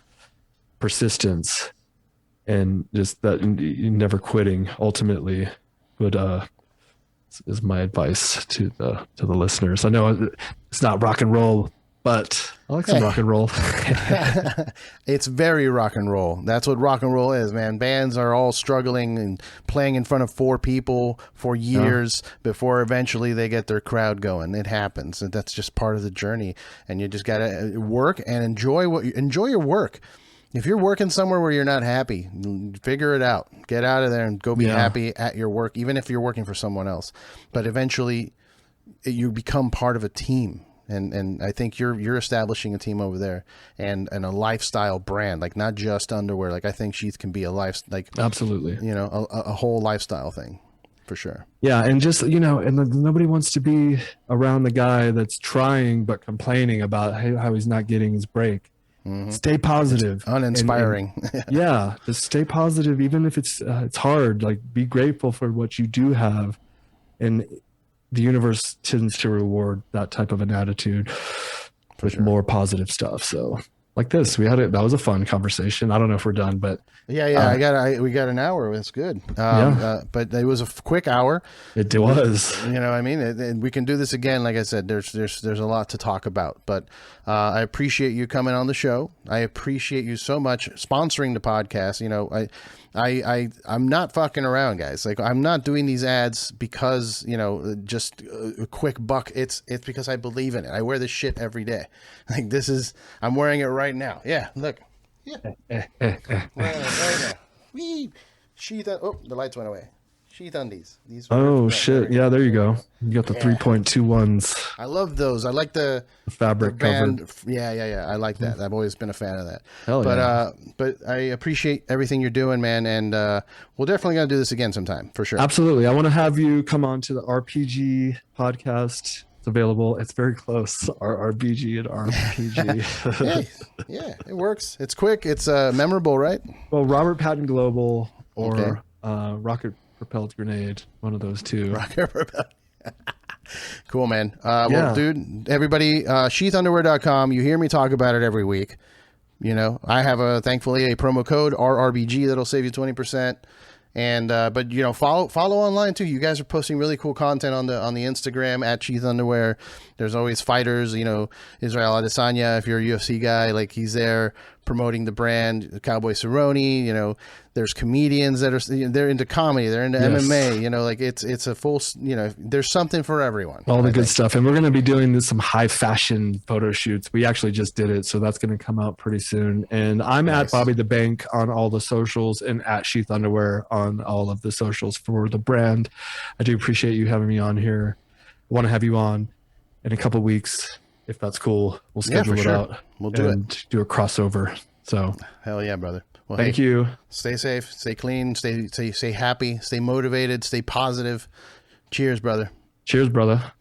persistence, and just that never quitting ultimately would is my advice to the listeners. I know it's not rock and roll, but I like some rock and roll. It's very rock and roll. That's what rock and roll is, man. Bands are all struggling and playing in front of 4 people for years before eventually they get their crowd going. It happens, and that's just part of the journey. And you just gotta work and enjoy your work. If you're working somewhere where you're not happy, figure it out. Get out of there and go be happy at your work, even if you're working for someone else. But eventually, you become part of a team. And I think you're establishing a team over there and a lifestyle brand, like not just underwear. Like I think Sheath can be a absolutely, a whole lifestyle thing for sure. Yeah. And just, and nobody wants to be around the guy that's trying, but complaining about how he's not getting his break. Mm-hmm. Stay positive. It's uninspiring. And just stay positive. Even if it's hard, like be grateful for what you do have. And the universe tends to reward that type of an attitude with more positive stuff. So like this. We had it. That was a fun conversation. I don't know if we're done, but yeah, we got an hour. That's good. But it was a quick hour. It was. You know what I mean? And we can do this again. Like I said, there's a lot to talk about, but I appreciate you coming on the show. I appreciate you so much sponsoring the podcast. You know, I'm not fucking around, guys. Like, I'm not doing these ads because, you know, just a quick buck. It's because I believe in it. I wear this shit every day. Like, I'm wearing it right now. Yeah, look. Yeah. Right now. Wee. Sheath. Oh, the lights went away. Sheath undies. Oh shit! Yeah, there you go. You got the 3.21s. I love those. I like the fabric covered. Yeah. I like that. I've always been a fan of that. Hell yeah. But I appreciate everything you're doing, man, and we're definitely gonna do this again sometime for sure. Absolutely. I want to have you come on to the RPG podcast. It's available. It's very close. RPG and RPG. yeah, it works. It's quick. It's memorable, right? Well, Robert Patton Global or Rocket Propelled Grenade, one of those two. Rocket Propelled. Cool, man. Well, dude, everybody, sheathunderwear.com. You hear me talk about it every week. You know, I have thankfully a promo code RRBG that'll save you 20%. And but you know, follow online too. You guys are posting really cool content on the Instagram at Sheath Underwear. There's always fighters, you know, Israel Adesanya, if you're a UFC guy, like, he's there promoting the brand. Cowboy Cerrone, you know, there's comedians that are, they're into comedy, they're into MMA, you know, like it's a full, you know, there's something for everyone. All the good stuff. And we're going to be doing some high fashion photo shoots. We actually just did it, so that's going to come out pretty soon. And I'm at Bobby the Bank on all the socials and at Sheath Underwear on all of the socials for the brand. I do appreciate you having me on here. I want to have you on in a couple weeks, if that's cool. We'll schedule it out. We'll do it. Do a crossover. So hell yeah, brother. Well, thank you. Stay safe, stay clean, stay happy, stay motivated, stay positive. Cheers, brother. Cheers, brother.